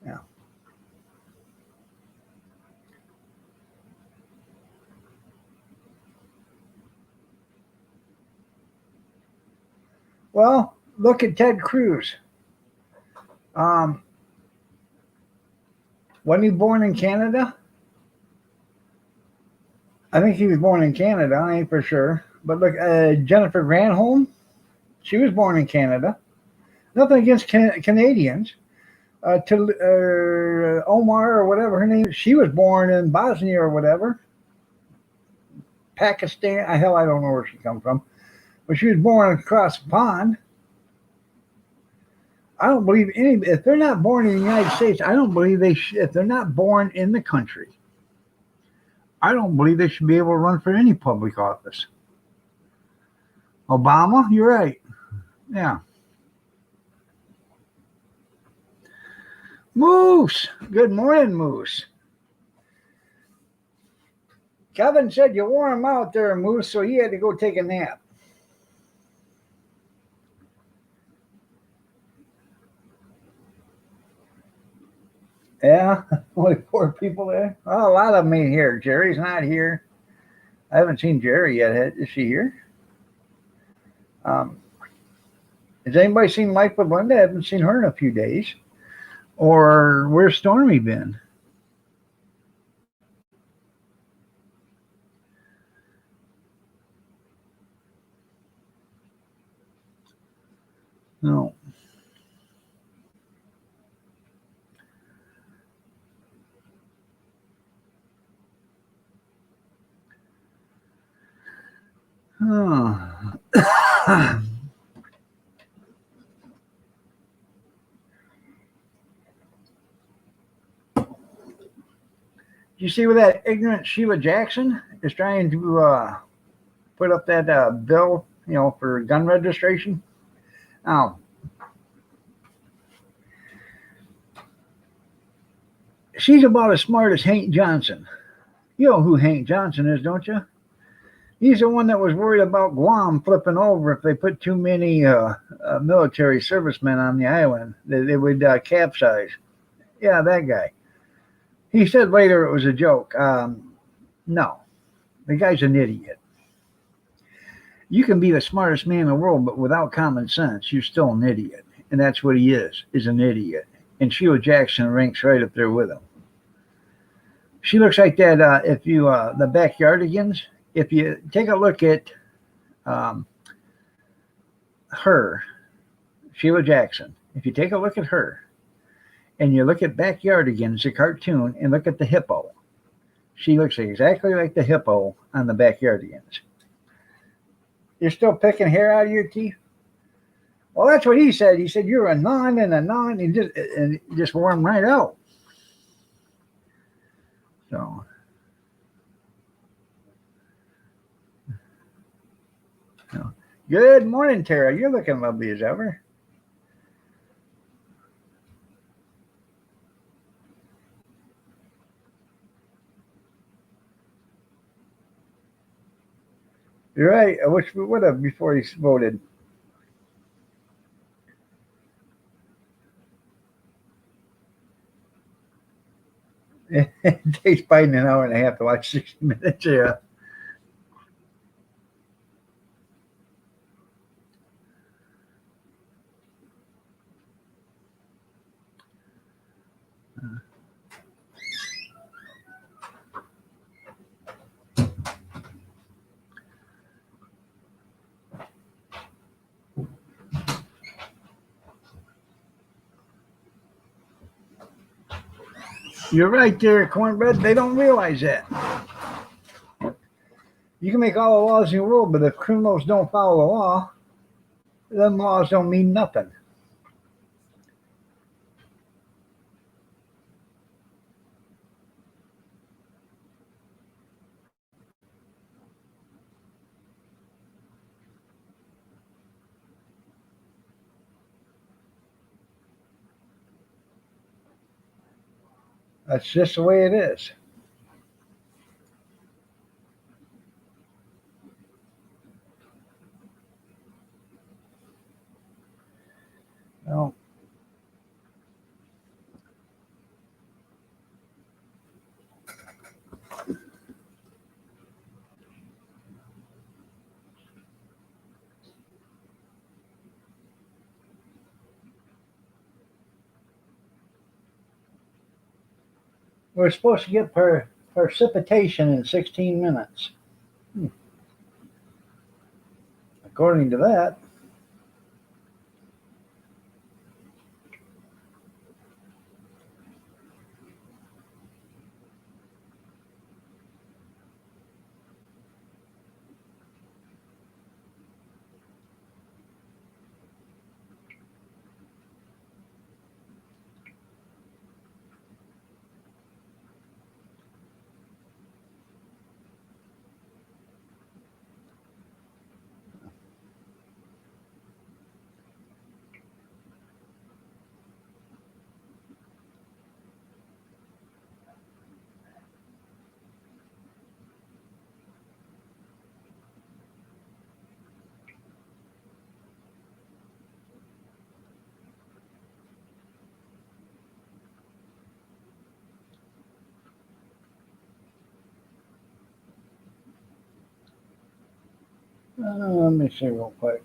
Yeah. Well, look at Ted Cruz. Um, wasn't he born in Canada? I think he was born in Canada. I ain't for sure. But look, Jennifer Granholm, she was born in Canada. Nothing against Canadians. To Omar or whatever her name is, she was born in Bosnia or whatever. Pakistan. Hell, I don't know where she come from. But she was born across the pond. I don't believe any. If they're not born in the United States, I don't believe they. If they're not born in the country, I don't believe they should be able to run for any public office. Obama, you're right. Yeah. Moose. Good morning, Moose. Kevin said you wore him out there, Moose, so he had to go take a nap. Yeah, only 4 people there. Oh, a lot of them ain't here. Jerry's not here. I haven't seen Jerry yet. Is she here? Has anybody seen Mike with Linda? I haven't seen her in a few days. Or where's Stormy been? No. Oh. You see where that ignorant Sheila Jackson is trying to put up that bill, for gun registration? Oh, she's about as smart as Hank Johnson. You know who Hank Johnson is, don't you? He's the one that was worried about Guam flipping over if they put too many military servicemen on the island. They would capsize. Yeah, that guy. He said later it was a joke. No, the guy's an idiot. You can be the smartest man in the world, but without common sense, you're still an idiot. And that's what he is an idiot. And Sheila Jackson ranks right up there with him. She looks like that, the Backyardigans, if you take a look at her, Sheila Jackson, if you take a look at her and you look at Backyardigans, the cartoon, and look at the hippo, she looks exactly like the hippo on the Backyardigans. You're still picking hair out of your teeth? Well, that's what he said. He said, you're a non and a non, and just wore him right out. So, good morning, Tara. You're looking lovely as ever. You're right. I wish we would have before he voted. It takes Biden an hour and a half to watch 60 Minutes. Yeah. You're right there, Cornbread. They don't realize that. You can make all the laws in the world, but if criminals don't follow the law, then laws don't mean nothing. That's just the way it is. Well, we're supposed to get precipitation in 16 minutes. According to that. Let me see real quick.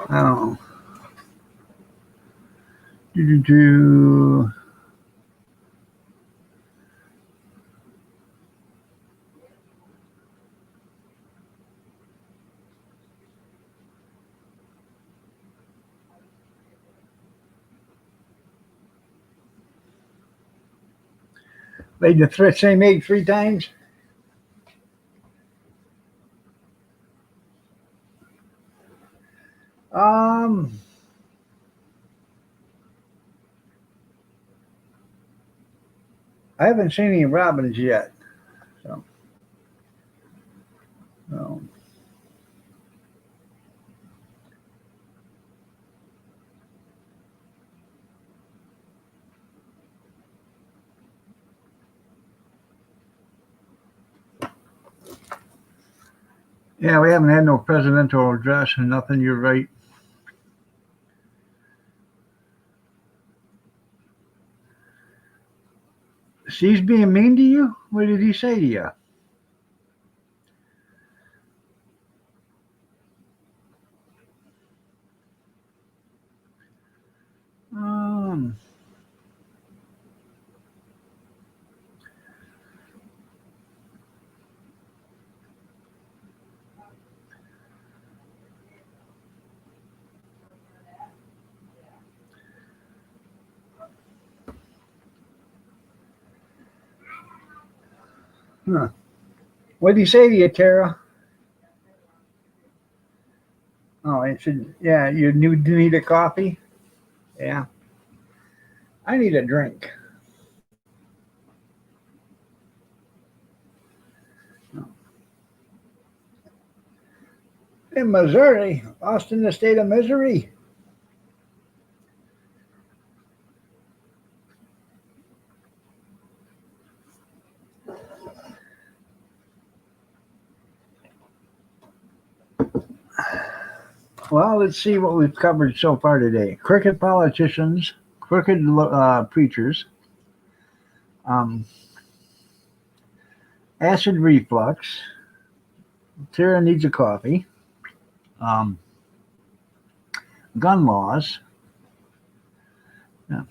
I don't know. Do. Laid the same egg 3 times. I haven't seen any robins yet. So. Yeah, we haven't had no presidential address and nothing. You're right. She's being mean to you? What did he say to you? Um, huh. What did he say to you, Tara? Oh, he said, yeah, you need a coffee? Yeah. I need a drink. In Missouri, lost in the state of misery. Well, let's see what we've covered so far today. Crooked politicians, crooked preachers, um, acid reflux. Tara needs a coffee. um, gun laws. Yeah.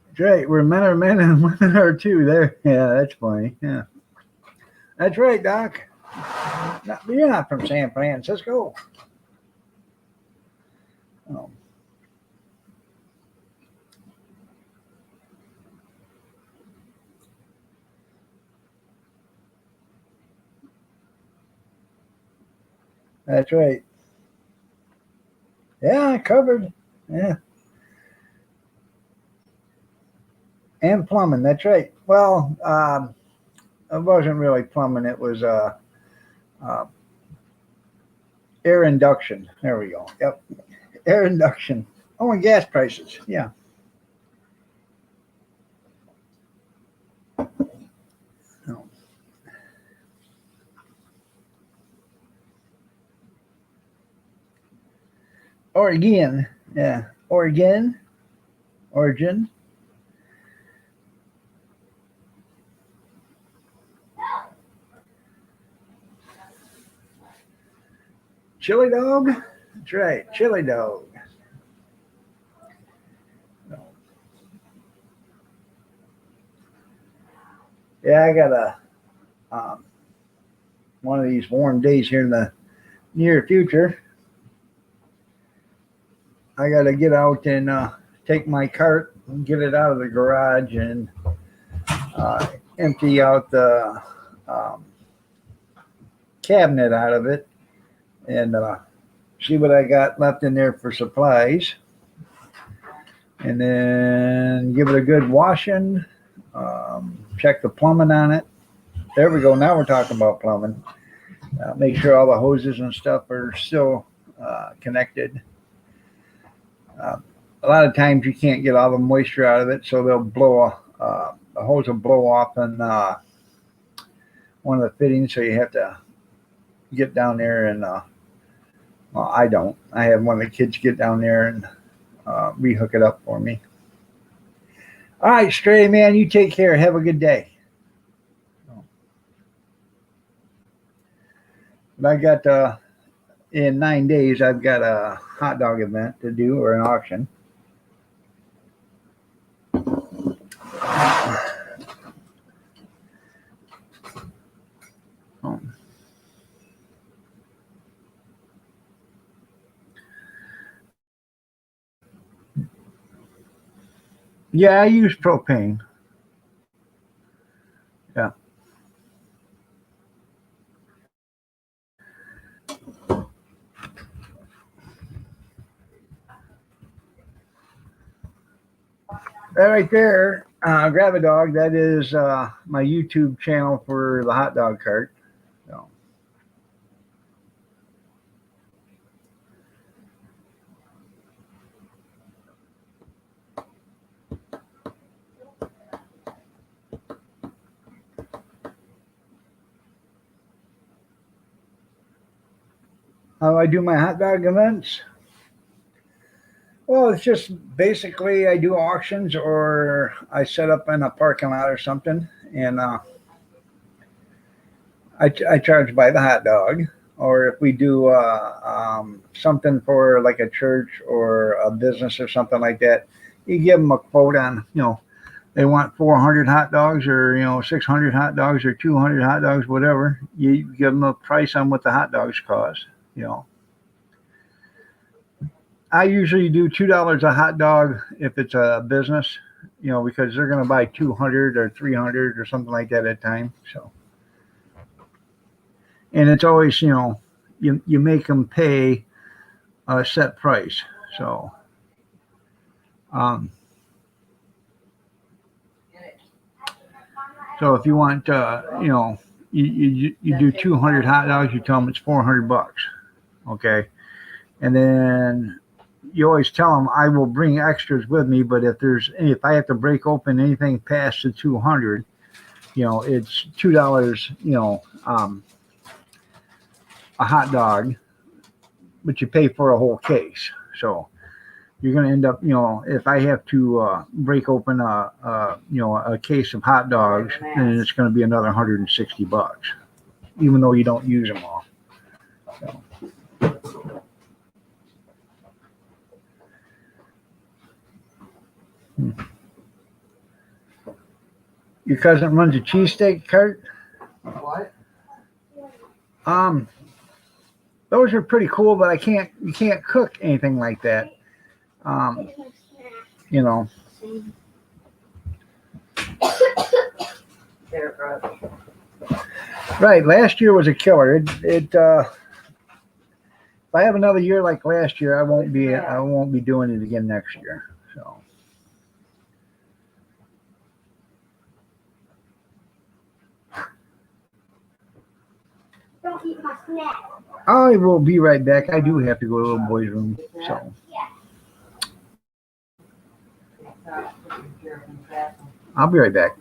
That's right. Where men are men and women are too. There. Yeah, that's funny. Yeah. That's right, Doc. You're not from San Francisco. Oh. That's right. Yeah, covered. Yeah. And plumbing. That's right. Well, it wasn't really plumbing. It was uh, air induction. There we go. Yep. Air induction. Oh, and gas prices. Yeah. Oh. Oregon. Yeah. Oregon. Origin. Chili dog. That's right. Chili dog. Yeah, I got um, one of these warm days here in the near future. I got to get out and take my cart and get it out of the garage and empty out the um, cabinet out of it and see what I got left in there for supplies. And then give it a good washing. Check the plumbing on it. There we go. Now we're talking about plumbing. Make sure all the hoses and stuff are still connected. A lot of times you can't get all the moisture out of it, so they'll blow. The hose will blow off in one of the fittings, so you have to get down there and. Well, I don't. I have one of the kids get down there and rehook it up for me. All right, Stray Man, you take care. Have a good day. I got in 9 days. I've got a hot dog event to do or an auction. Yeah, I use propane. Yeah. That right there, Grab a Dog, that is my YouTube channel for the hot dog cart. So. How I do my hot dog events? Well, it's just basically I do auctions or I set up in a parking lot or something, and I charge by the hot dog. Or if we do something for like a church or a business or something like that, you give them a quote on, they want 400 hot dogs or 600 hot dogs or 200 hot dogs, whatever. You give them a price on what the hot dogs cost. I usually do $2 a hot dog if it's a business, because they're going to buy 200 or 300 or something like that at a time. So, and it's always, you make them pay a set price. So, so if you want, you do 200 hot dogs, you tell them it's $400. And then you always tell them I will bring extras with me, but if I have to break open anything past the 200, it's $2, a hot dog, but you pay for a whole case. So you're going to end up, if I have to break open a case of hot dogs, then it's going to be another $160, even though you don't use them all. So. Your cousin runs a cheesesteak cart. What? Those are pretty cool, but you can't cook anything like that. You know. There, brother. Right. Last year was a killer. If I have another year like last year, I won't be doing it again next year. So. Don't eat my snack. I will be right back. I do have to go to the little boy's room. So. I'll be right back.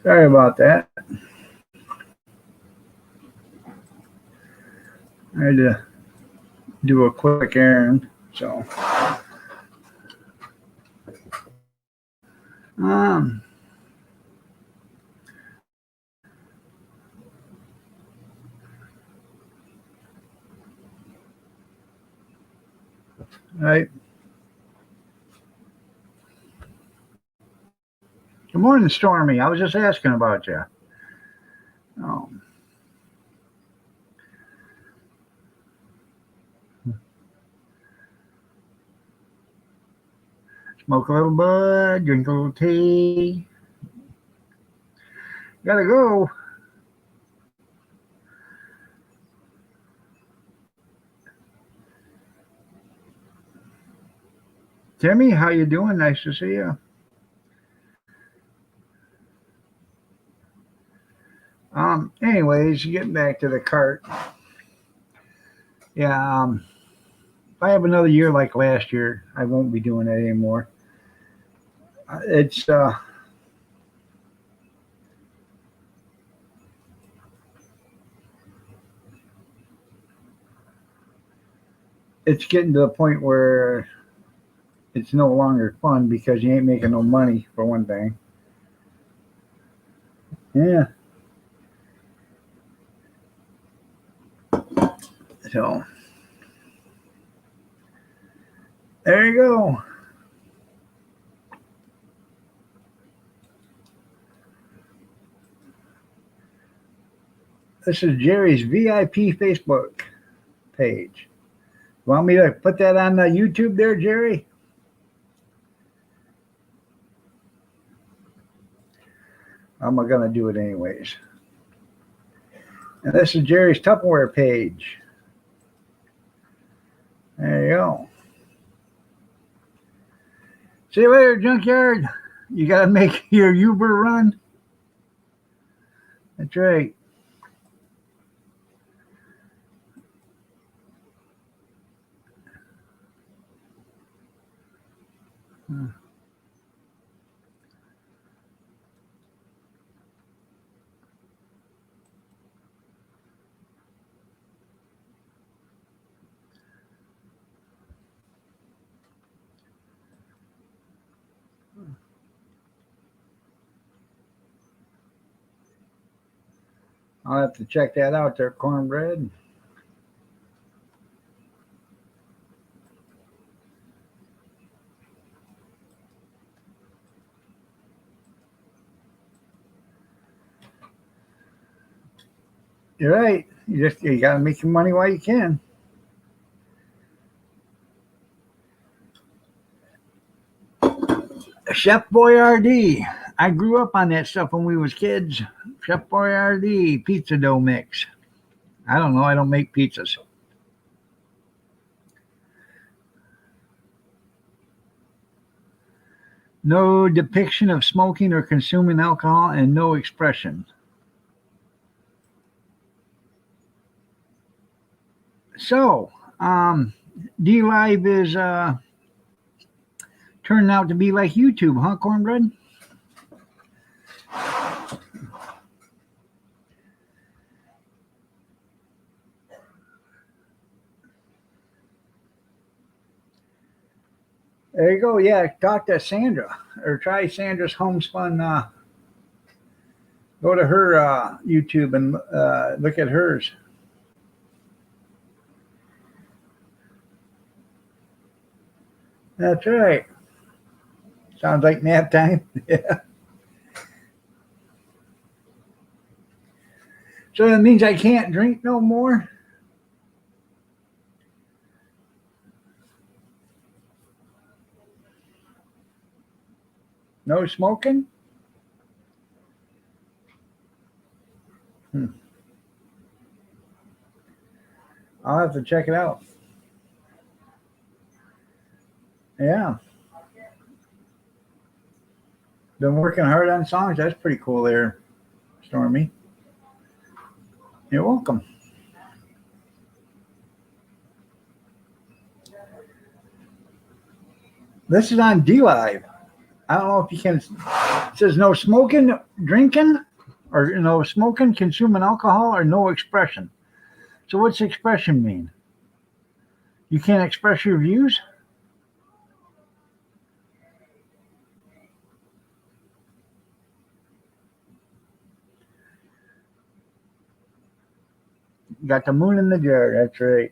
Sorry about that. I had to do a quick errand, so. Um, right. Good morning, Stormy. I was just asking about you. Oh, smoke a little bud, drink a little tea. Gotta go. Timmy, how you doing? Nice to see you. Anyways, getting back to the cart. Yeah, if I have another year like last year, I won't be doing that anymore. It's it's getting to the point where it's no longer fun because you ain't making no money for one thing. Yeah. So there you go. This is Jerry's VIP Facebook page. Want me to put that on the YouTube there, Jerry? I'm going to do it anyways. And this is Jerry's Tupperware page. There you go. See you later, Junkyard. You got to make your Uber run. That's right. I'll have to check that out there, Cornbread. You're right. You got to make your money while you can. Chef Boyardee. I grew up on that stuff when we was kids. Chef Boyardee pizza dough mix. I don't know. I don't make pizzas. No depiction of smoking or consuming alcohol, and no expression. So, D-Live is turning out to be like YouTube, huh, Cornbread? There you go. Yeah, talk to Sandra or try Sandra's Homespun. Go to her YouTube and look at hers. That's right. Sounds like nap time. Yeah. So that means I can't drink no more? No smoking? I'll have to check it out. Yeah. Been working hard on songs. That's pretty cool there, Stormy. You're welcome. This is on D-Live. I don't know if you can says no smoking, drinking, or no smoking, consuming alcohol, or no expression. So what's expression mean? You can't express your views? Got the moon in the jar, that's right.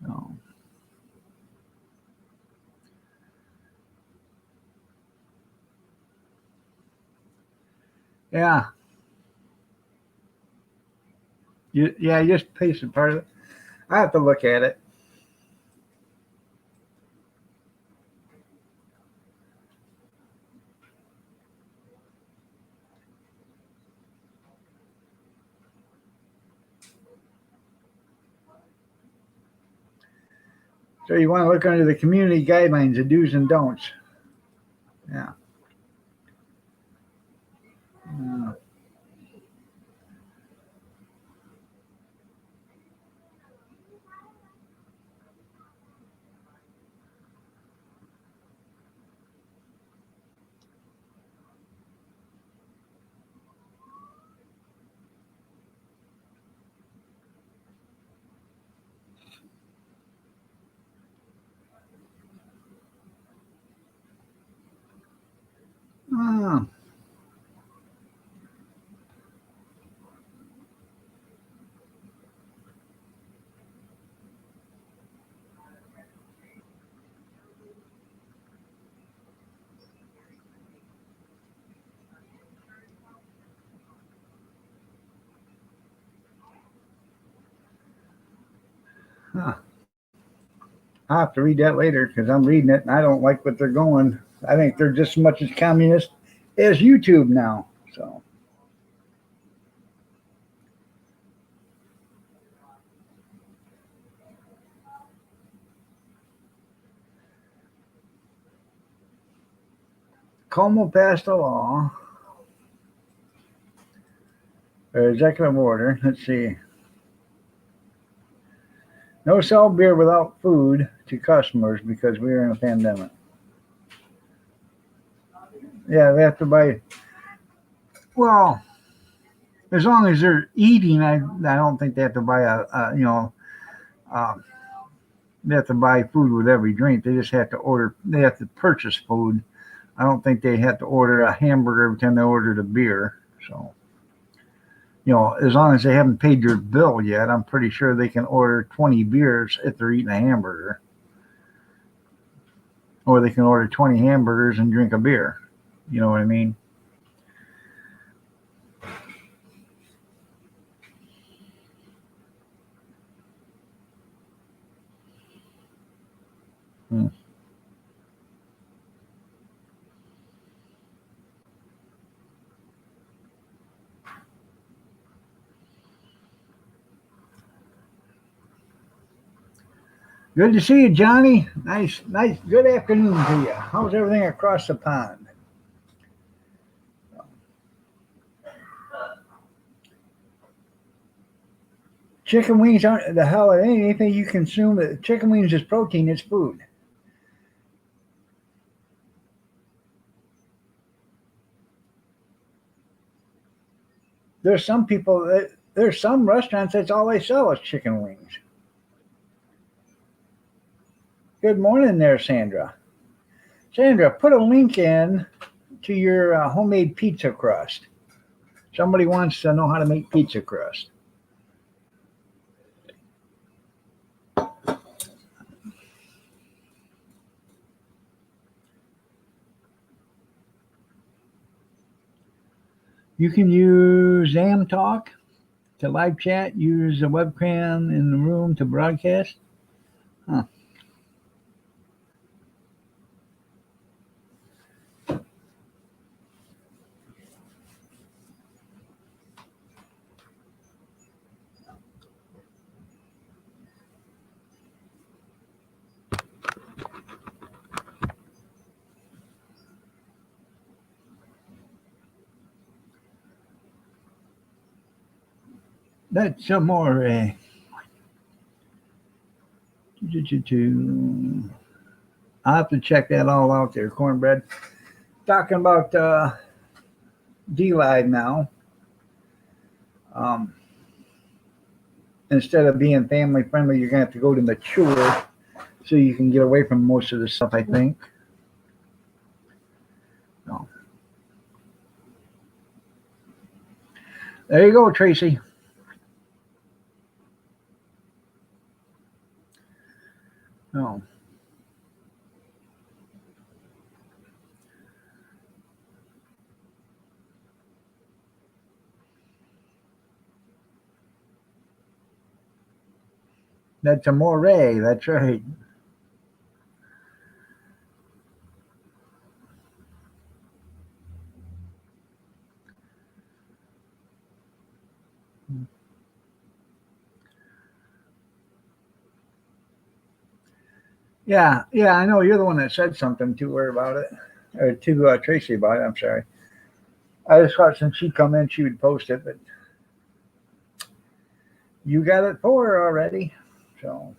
Oh. Yeah. You just pasted part of it. I have to look at it. So you want to look under the community guidelines, the do's and don'ts. Yeah. Oh. Huh. I'll have to read that later because I'm reading it and I don't like what they're going. I think they're just as much as communist as YouTube now. So Como passed a law or executive order. Let's see. No sell beer without food to customers because we are in a pandemic. Yeah, they have to buy. Well, as long as they're eating, I don't think they have to buy they have to buy food with every drink. They just have to order. They have to purchase food. I don't think they have to order a hamburger every time they order the beer. So, as long as they haven't paid their bill yet, I'm pretty sure they can order 20 beers if they're eating a hamburger. Or they can order 20 hamburgers and drink a beer. You know what I mean? Good to see you, Johnny. Nice. Good afternoon to you. How's everything across the pond? Chicken wings aren't the hell of anything you consume. Chicken wings is protein. It's food. There's some people. There's some restaurants that's all they sell is chicken wings. Good morning, there, Sandra. Sandra, put a link in to your homemade pizza crust. Somebody wants to know how to make pizza crust. You can use ZamTalk to live chat, use a webcam in the room to broadcast. Huh. That's some more. I'll have to check that all out there, cornbread. Talking about D Live now. Instead of being family friendly, you're gonna have to go to mature so you can get away from most of the stuff, I think. No. There you go, Tracy. No. That's amore. That's right. Yeah, yeah, I know you're the one that said something to her about it, or to Tracy about it. I'm sorry. I just thought since she come in, she would post it, but you got it for her already. So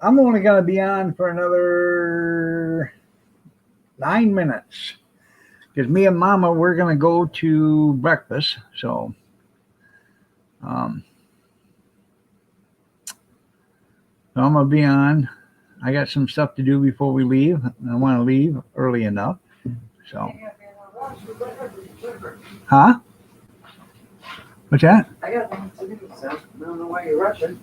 I'm only going to be on for another 9 minutes because me and Mama we're going to go to breakfast. So um, I'm going to be on. I got some stuff to do before we leave. I want to leave early enough. So, huh? What's that? I got things to do, so I don't know why you're rushing.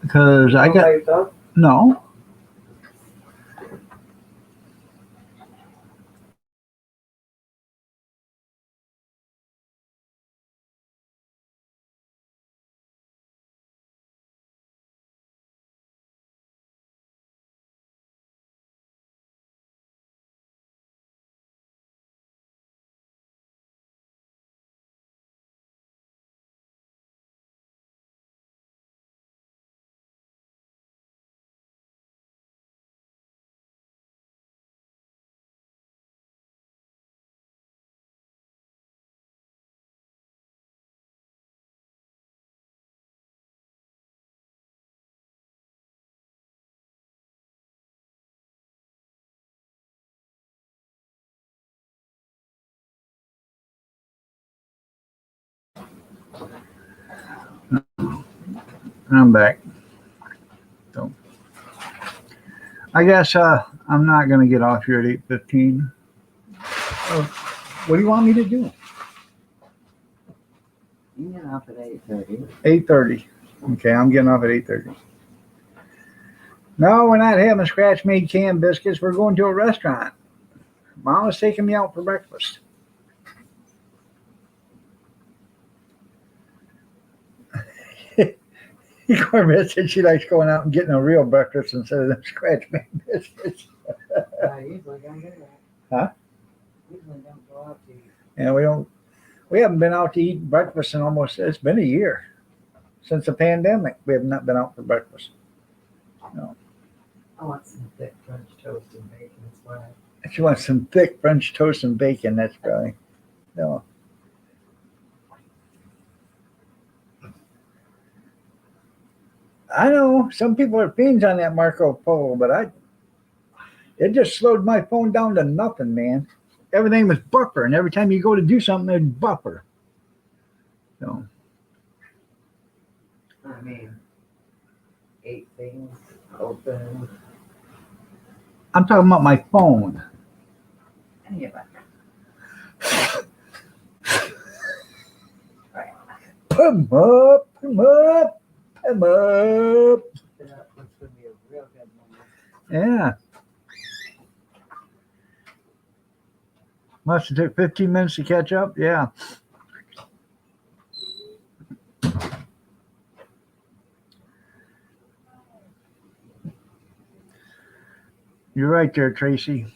Because I By got yourself? no. I'm back. So I guess I'm not going to get off here at 8:15. What do you want me to do? You get off at 8:30. 8:30. Okay, I'm getting off at 8:30. No, we're not having scratch made canned biscuits. We're going to a restaurant. Mama's taking me out for breakfast. Corvette said she likes going out and getting a real breakfast instead of them scratch made biscuits. I usually don't do that. Huh? Usually don't go out to eat. And we haven't been out to eat breakfast in it's been a year since the pandemic. We have not been out for breakfast. No. I want some thick French toast and bacon. That's why. If you want some thick French toast and bacon, that's probably no. I know some people are fiends on that Marco Polo, but it just slowed my phone down to nothing, man. Everything was buffer, and every time you go to do something, it'd buffer. So I mean, 8 things open. I'm talking about my phone. Any of it. Put 'em up, put 'em up, put 'em up. That's going to be a real good moment. Yeah. Must have took 15 minutes to catch up. Yeah. You're right there, Tracy.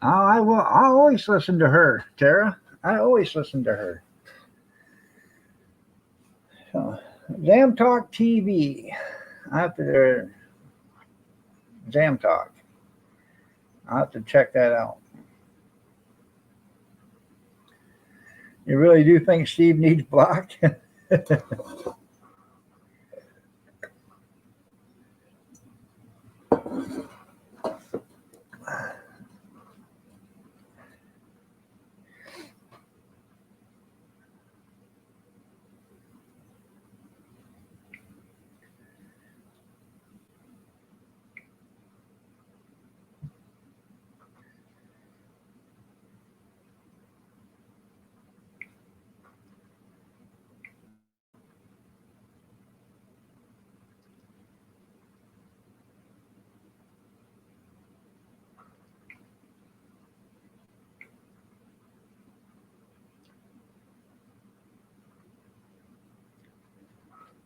I'll always listen to her, Tara. I always listen to her. Zam Talk TV. I have to Zam Talk. I'll have to check that out. You really do think Steve needs blocked?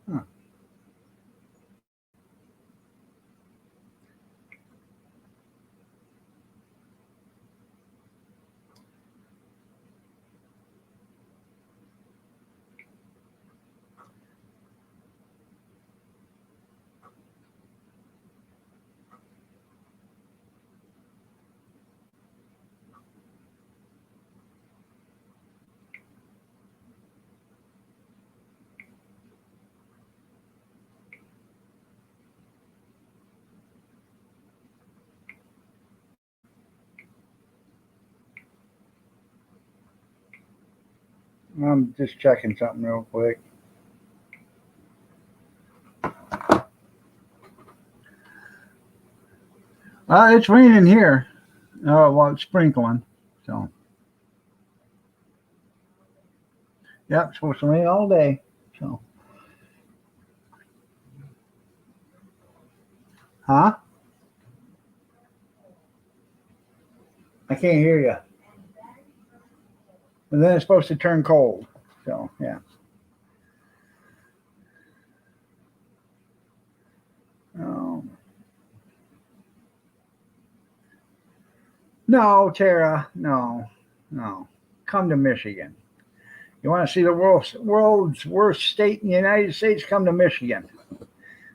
Huh. I'm just checking something real quick. It's raining here. Oh, well, it's sprinkling. So, yep, it's supposed to rain all day. So, huh? I can't hear you. And then it's supposed to turn cold. So, yeah. Um, no, Tara, no. Come to Michigan. You want to see the world's worst state in the United States? Come to Michigan.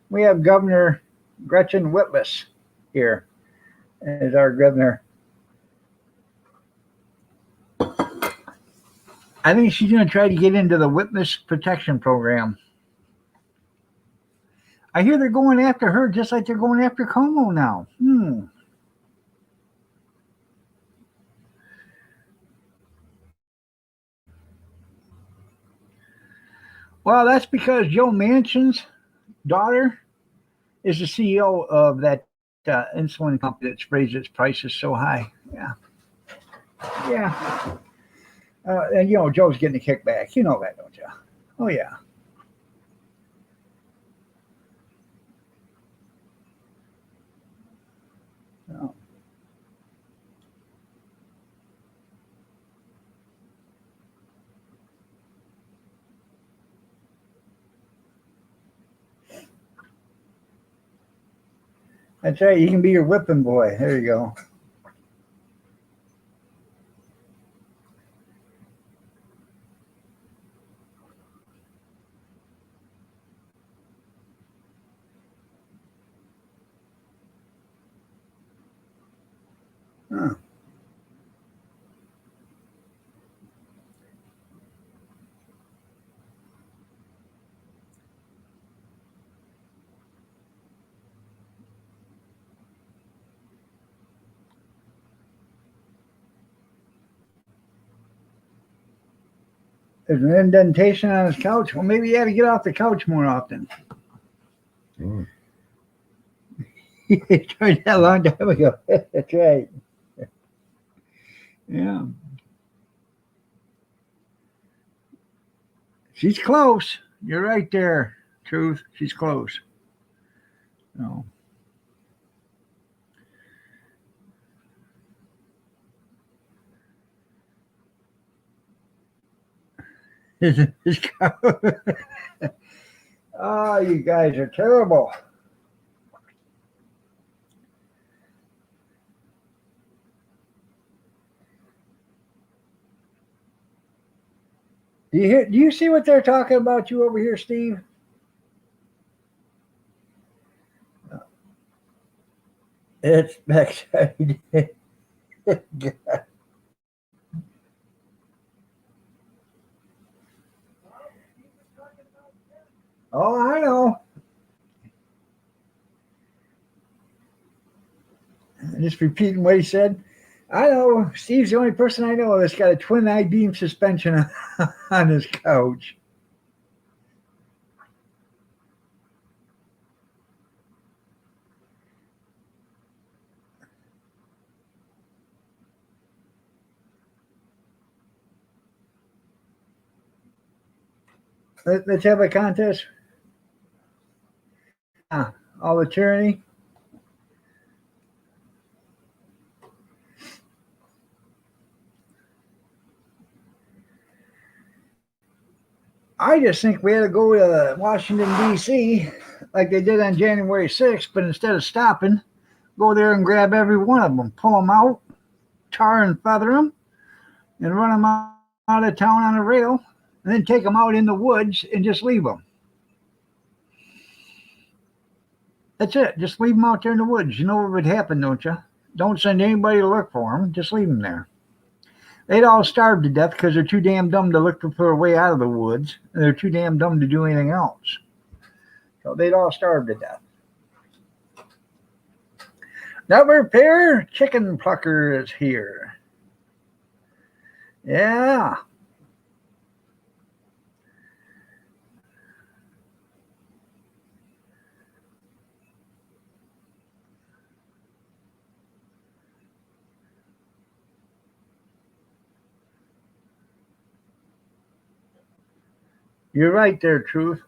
We have Governor Gretchen Whitlas here as our governor. I think she's going to try to get into the witness protection program. I hear they're going after her just like they're going after Cuomo now. Well, that's because Joe Manchin's daughter is the CEO of that insulin company that raised its prices so high. Yeah. And Joe's getting a kickback. You know that, don't you? Oh yeah. Oh. That's right. You can be your whipping boy. There you go. Huh. There's an indentation on his couch. Well, maybe you had to get off the couch more often. He tried that a long time ago. That's right. Yeah. She's close. You're right there. Truth. She's close. No. Oh, you guys are terrible. Do you see what they're talking about you over here, Steve? It's backside. Oh, I know. Just repeating what he said. I know. Steve's the only person I know that's got a twin I-beam suspension on his couch. Let's have a contest. All the tyranny. I just think we had to go to Washington, D.C. like they did on January 6th, but instead of stopping, go there and grab every one of them, pull them out, tar and feather them, and run them out of town on a rail, and then take them out in the woods and just leave them. That's it. Just leave them out there in the woods. You know what would happen, don't you? Don't send anybody to look for them. Just leave them there. They'd all starve to death because they're too damn dumb to look for a way out of the woods. And they're too damn dumb to do anything else. So they'd all starve to death. Another pair chicken plucker is here. Yeah. You're right there, Truth.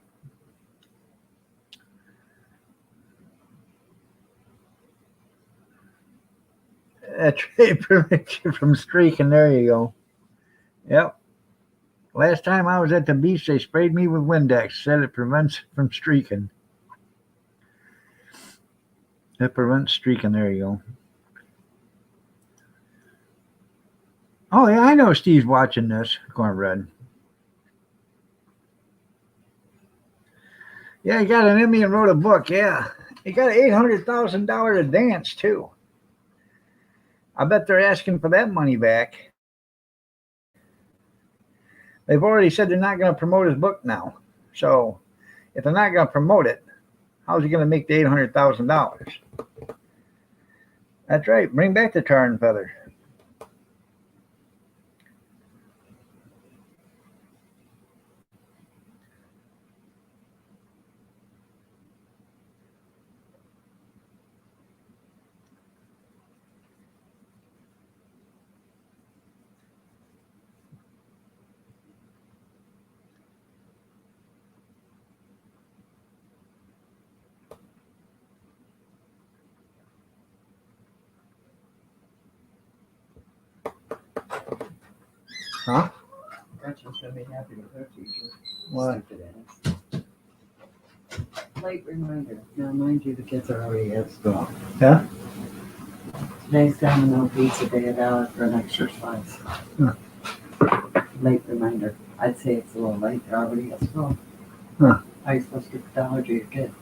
That trade prevents you from streaking. There you go. Yep. Last time I was at the beach, they sprayed me with Windex. Said it prevents from streaking. It prevents streaking. There you go. Oh, yeah, I know Steve's watching this, Cornbread. Yeah, he got an Emmy and wrote a book. Yeah. He got an $800,000 advance, too. I bet they're asking for that money back. They've already said they're not going to promote his book now. So if they're not going to promote it, how's he going to make the $800,000? That's right. Bring back the tar and feather. Huh? Gretchen's gonna be happy with her teacher. What? Stupid ass. Late reminder. Now, mind you, the kids are already at school. Yeah? Today's Domino Pizza Day at Dallas for an extra slice. Huh. Late reminder. I'd say it's a little late. They're already at school. Huh. How are you supposed to get the dollar to your kid?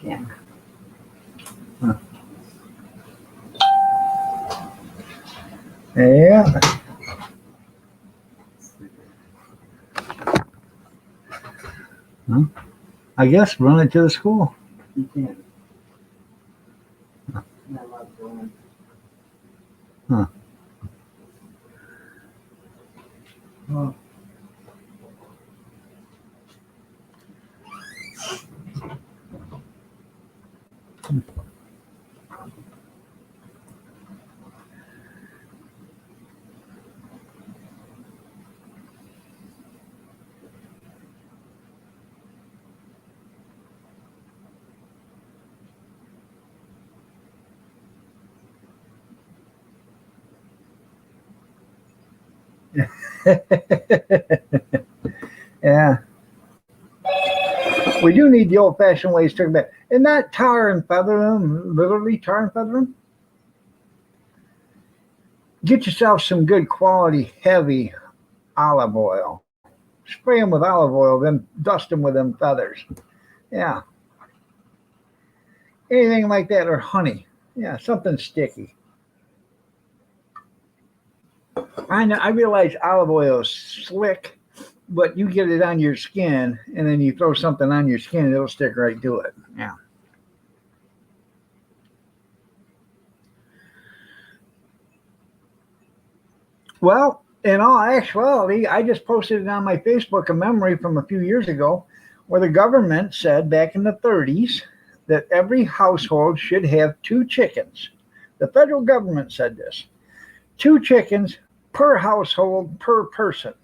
Can't. Yeah. Huh? I guess run it to the school. You can't. Not allowed to go in. Huh. Well, Yeah. We do need the old-fashioned ways to back. And not tar and feather them, literally tar and feather them. Get yourself some good quality, heavy olive oil. Spray them with olive oil, then dust them with them feathers. Yeah. anything like that, or honey. Yeah, something sticky. I know, I realize olive oil is slick, but you get it on your skin, and then you throw something on your skin, it'll stick right to it. Yeah. Well, in all actuality, I just posted it on my Facebook, a memory from a few years ago, where the government said back in the 30s that every household should have 2 chickens. The federal government said this: 2 chickens per household per person,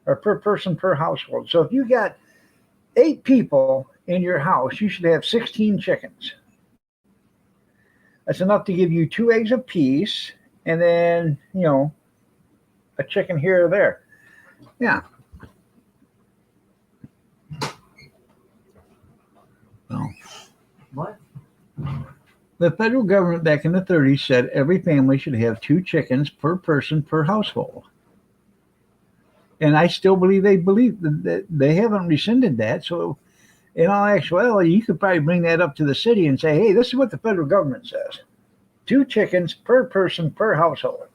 or per person per household. So if you got 8 people in your house, you should have 16 chickens. That's enough to give you 2 eggs apiece, and then, a chicken here or there. Yeah. Oh. What? The federal government back in the 30s said every family should have 2 chickens per person per household. And I still believe that they haven't rescinded that. So, in all actuality, you could probably bring that up to the city and say, hey, this is what the federal government says: 2 chickens per person per household.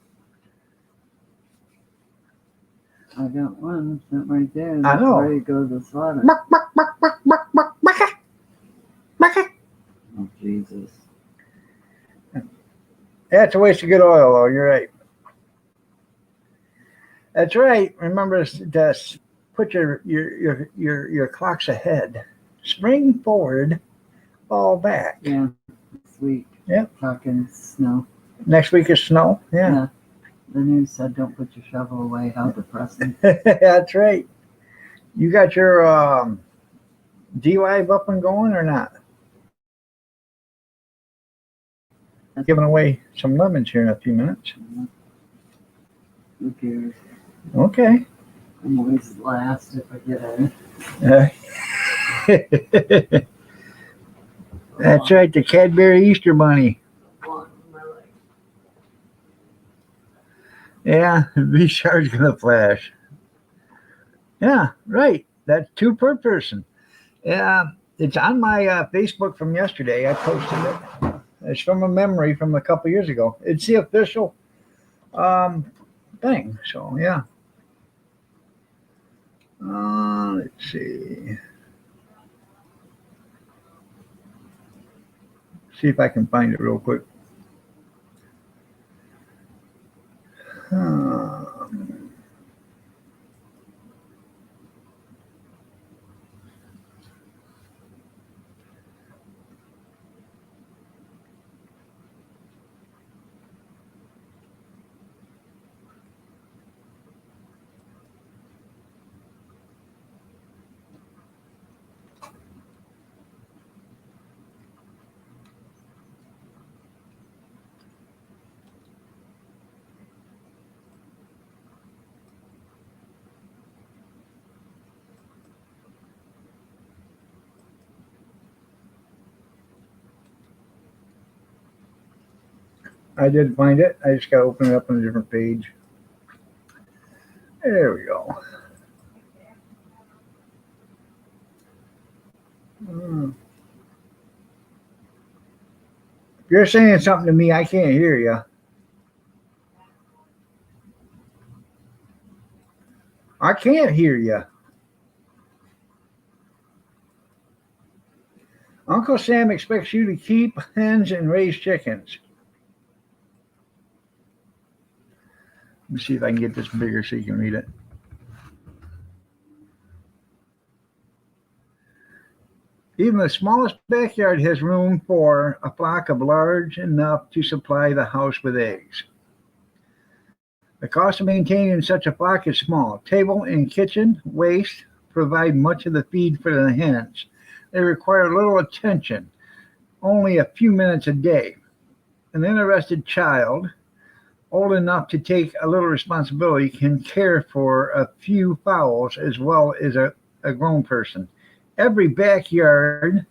I got one sitting right there. I That's know. ready to go to the slaughter. Oh, Jesus. That's a waste of good oil, though. You're right. That's right. Remember to put your clocks ahead. Spring forward, fall back. Yeah. This week. Yeah. Talking snow. Next week is snow. Yeah. Yeah. The news said don't put your shovel away. How depressing. That's right. You got your D-Live up and going or not? Giving away some lemons here in a few minutes. Who cares? Okay. I'm always last if I get in. That's right, the Cadbury Easter Bunny. Yeah, V-Shar's gonna flash. Yeah, right. That's 2 per person. Yeah, it's on my Facebook from yesterday. I posted it. It's from a memory from a couple years ago. It's the official thing. So yeah. Let's see. See if I can find it real quick. I did find it. I just got to open it up on a different page. There we go. If you're saying something to me, I can't hear you. I can't hear you. Uncle Sam expects you to keep hens and raise chickens. Let me see if I can get this bigger so you can read it. Even the smallest backyard has room for a flock of large enough to supply the house with eggs. The cost of maintaining such a flock is small. Table and kitchen waste provide much of the feed for the hens. They require little attention, only a few minutes a day. An interested child, old enough to take a little responsibility, can care for a few fowls as well as a grown person. Every backyard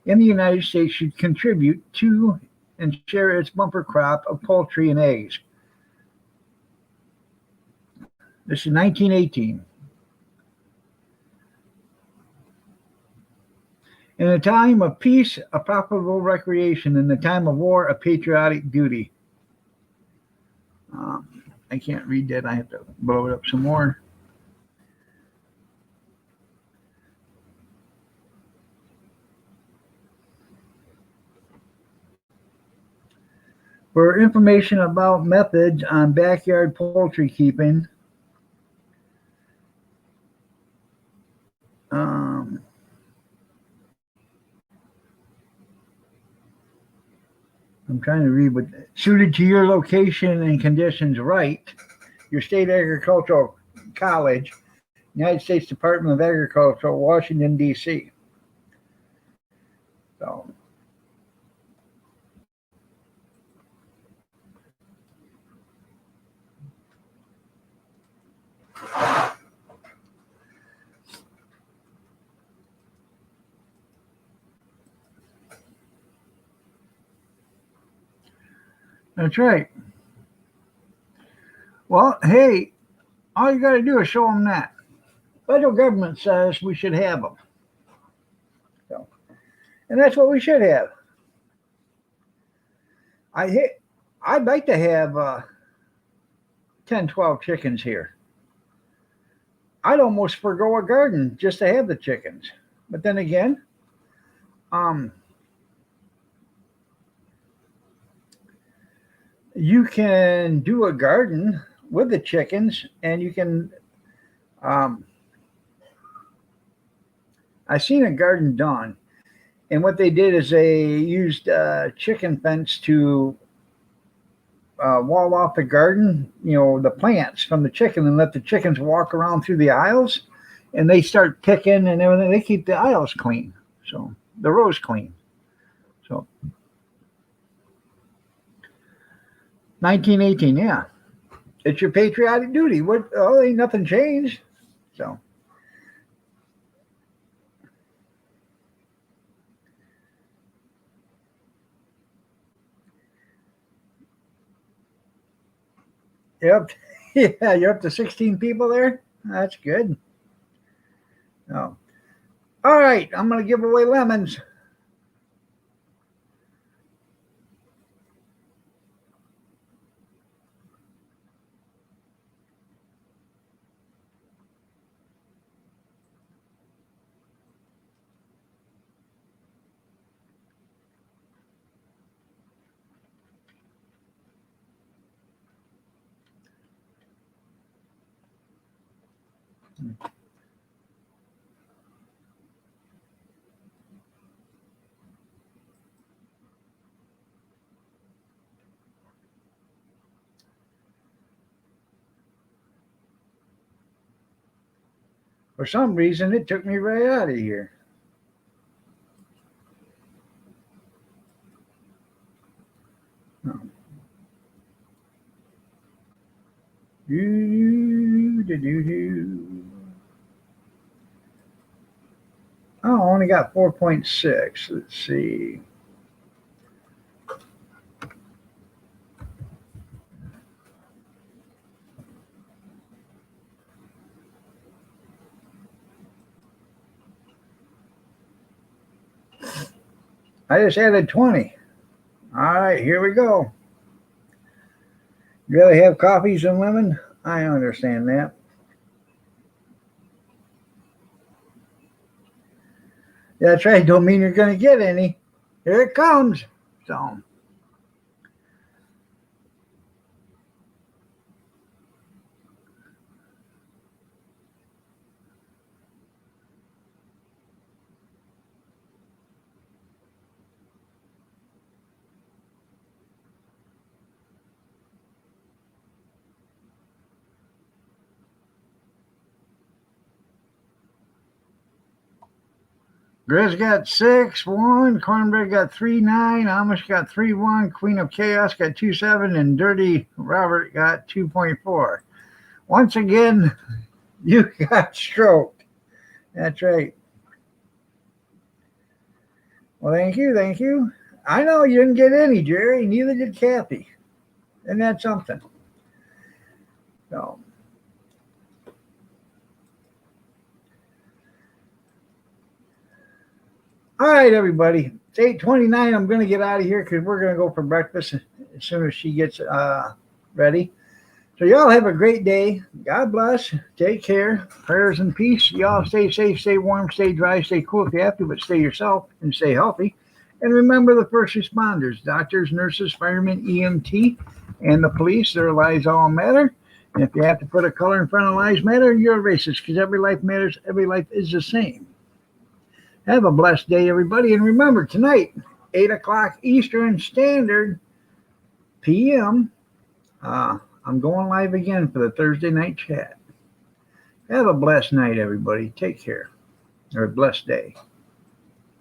in the United States should contribute to and share its bumper crop of poultry and eggs. This is 1918. In a time of peace, a profitable recreation. In the time of war, a patriotic duty. I can't read that. I have to blow it up some more. For information about methods on backyard poultry keeping, I'm trying to read what suited to your location and conditions, right? Your state agricultural college, United States Department of Agriculture, Washington, D.C. So, that's right. Well, hey, all you got to do is show them that. Federal government says we should have them. So, and that's what we should have. I'd like to have 10, 12 chickens here. I'd almost forego a garden just to have the chickens. But then again, you can do a garden with the chickens, and you can. I seen a garden done, and what they did is they used chicken fence to wall off the garden, the plants from the chicken, and let the chickens walk around through the aisles, and they start picking and everything. They keep the aisles clean, so the rows clean. So 1918, yeah, it's your patriotic duty. What? Oh, ain't nothing changed. So. Yep. Yeah, you're up to 16 people there? That's good. Oh. All right, I'm going to give away lemons. For some reason, it took me right out of here. Oh. Oh, I only got 4.6. Let's see. I just added 20. All right, here we go. You rather have coffees than lemon? I understand that. Yeah, that's right. Don't mean you're going to get any. Here it comes. So. Grizz got 6-1, Cornbread got 3-9, Amish got 3-1, Queen of Chaos got 2-7, and Dirty Robert got 2.4. Once again, you got stroked. That's right. Well, thank you, thank you. I know you didn't get any, Jerry. Neither did Kathy. Isn't that something? So. All right, everybody. It's 8:29. I'm going to get out of here because we're going to go for breakfast as soon as she gets ready. So y'all have a great day. God bless. Take care. Prayers and peace. Y'all stay safe, stay warm, stay dry, stay cool if you have to, but stay yourself and stay healthy. And remember the first responders, doctors, nurses, firemen, EMT, and the police. Their lives all matter. And if you have to put a color in front of lives matter, you're a racist because every life matters. Every life is the same. Have a blessed day, everybody. And remember, tonight, 8 o'clock Eastern Standard PM, I'm going live again for the Thursday night chat. Have a blessed night, everybody. Take care. Or a blessed day.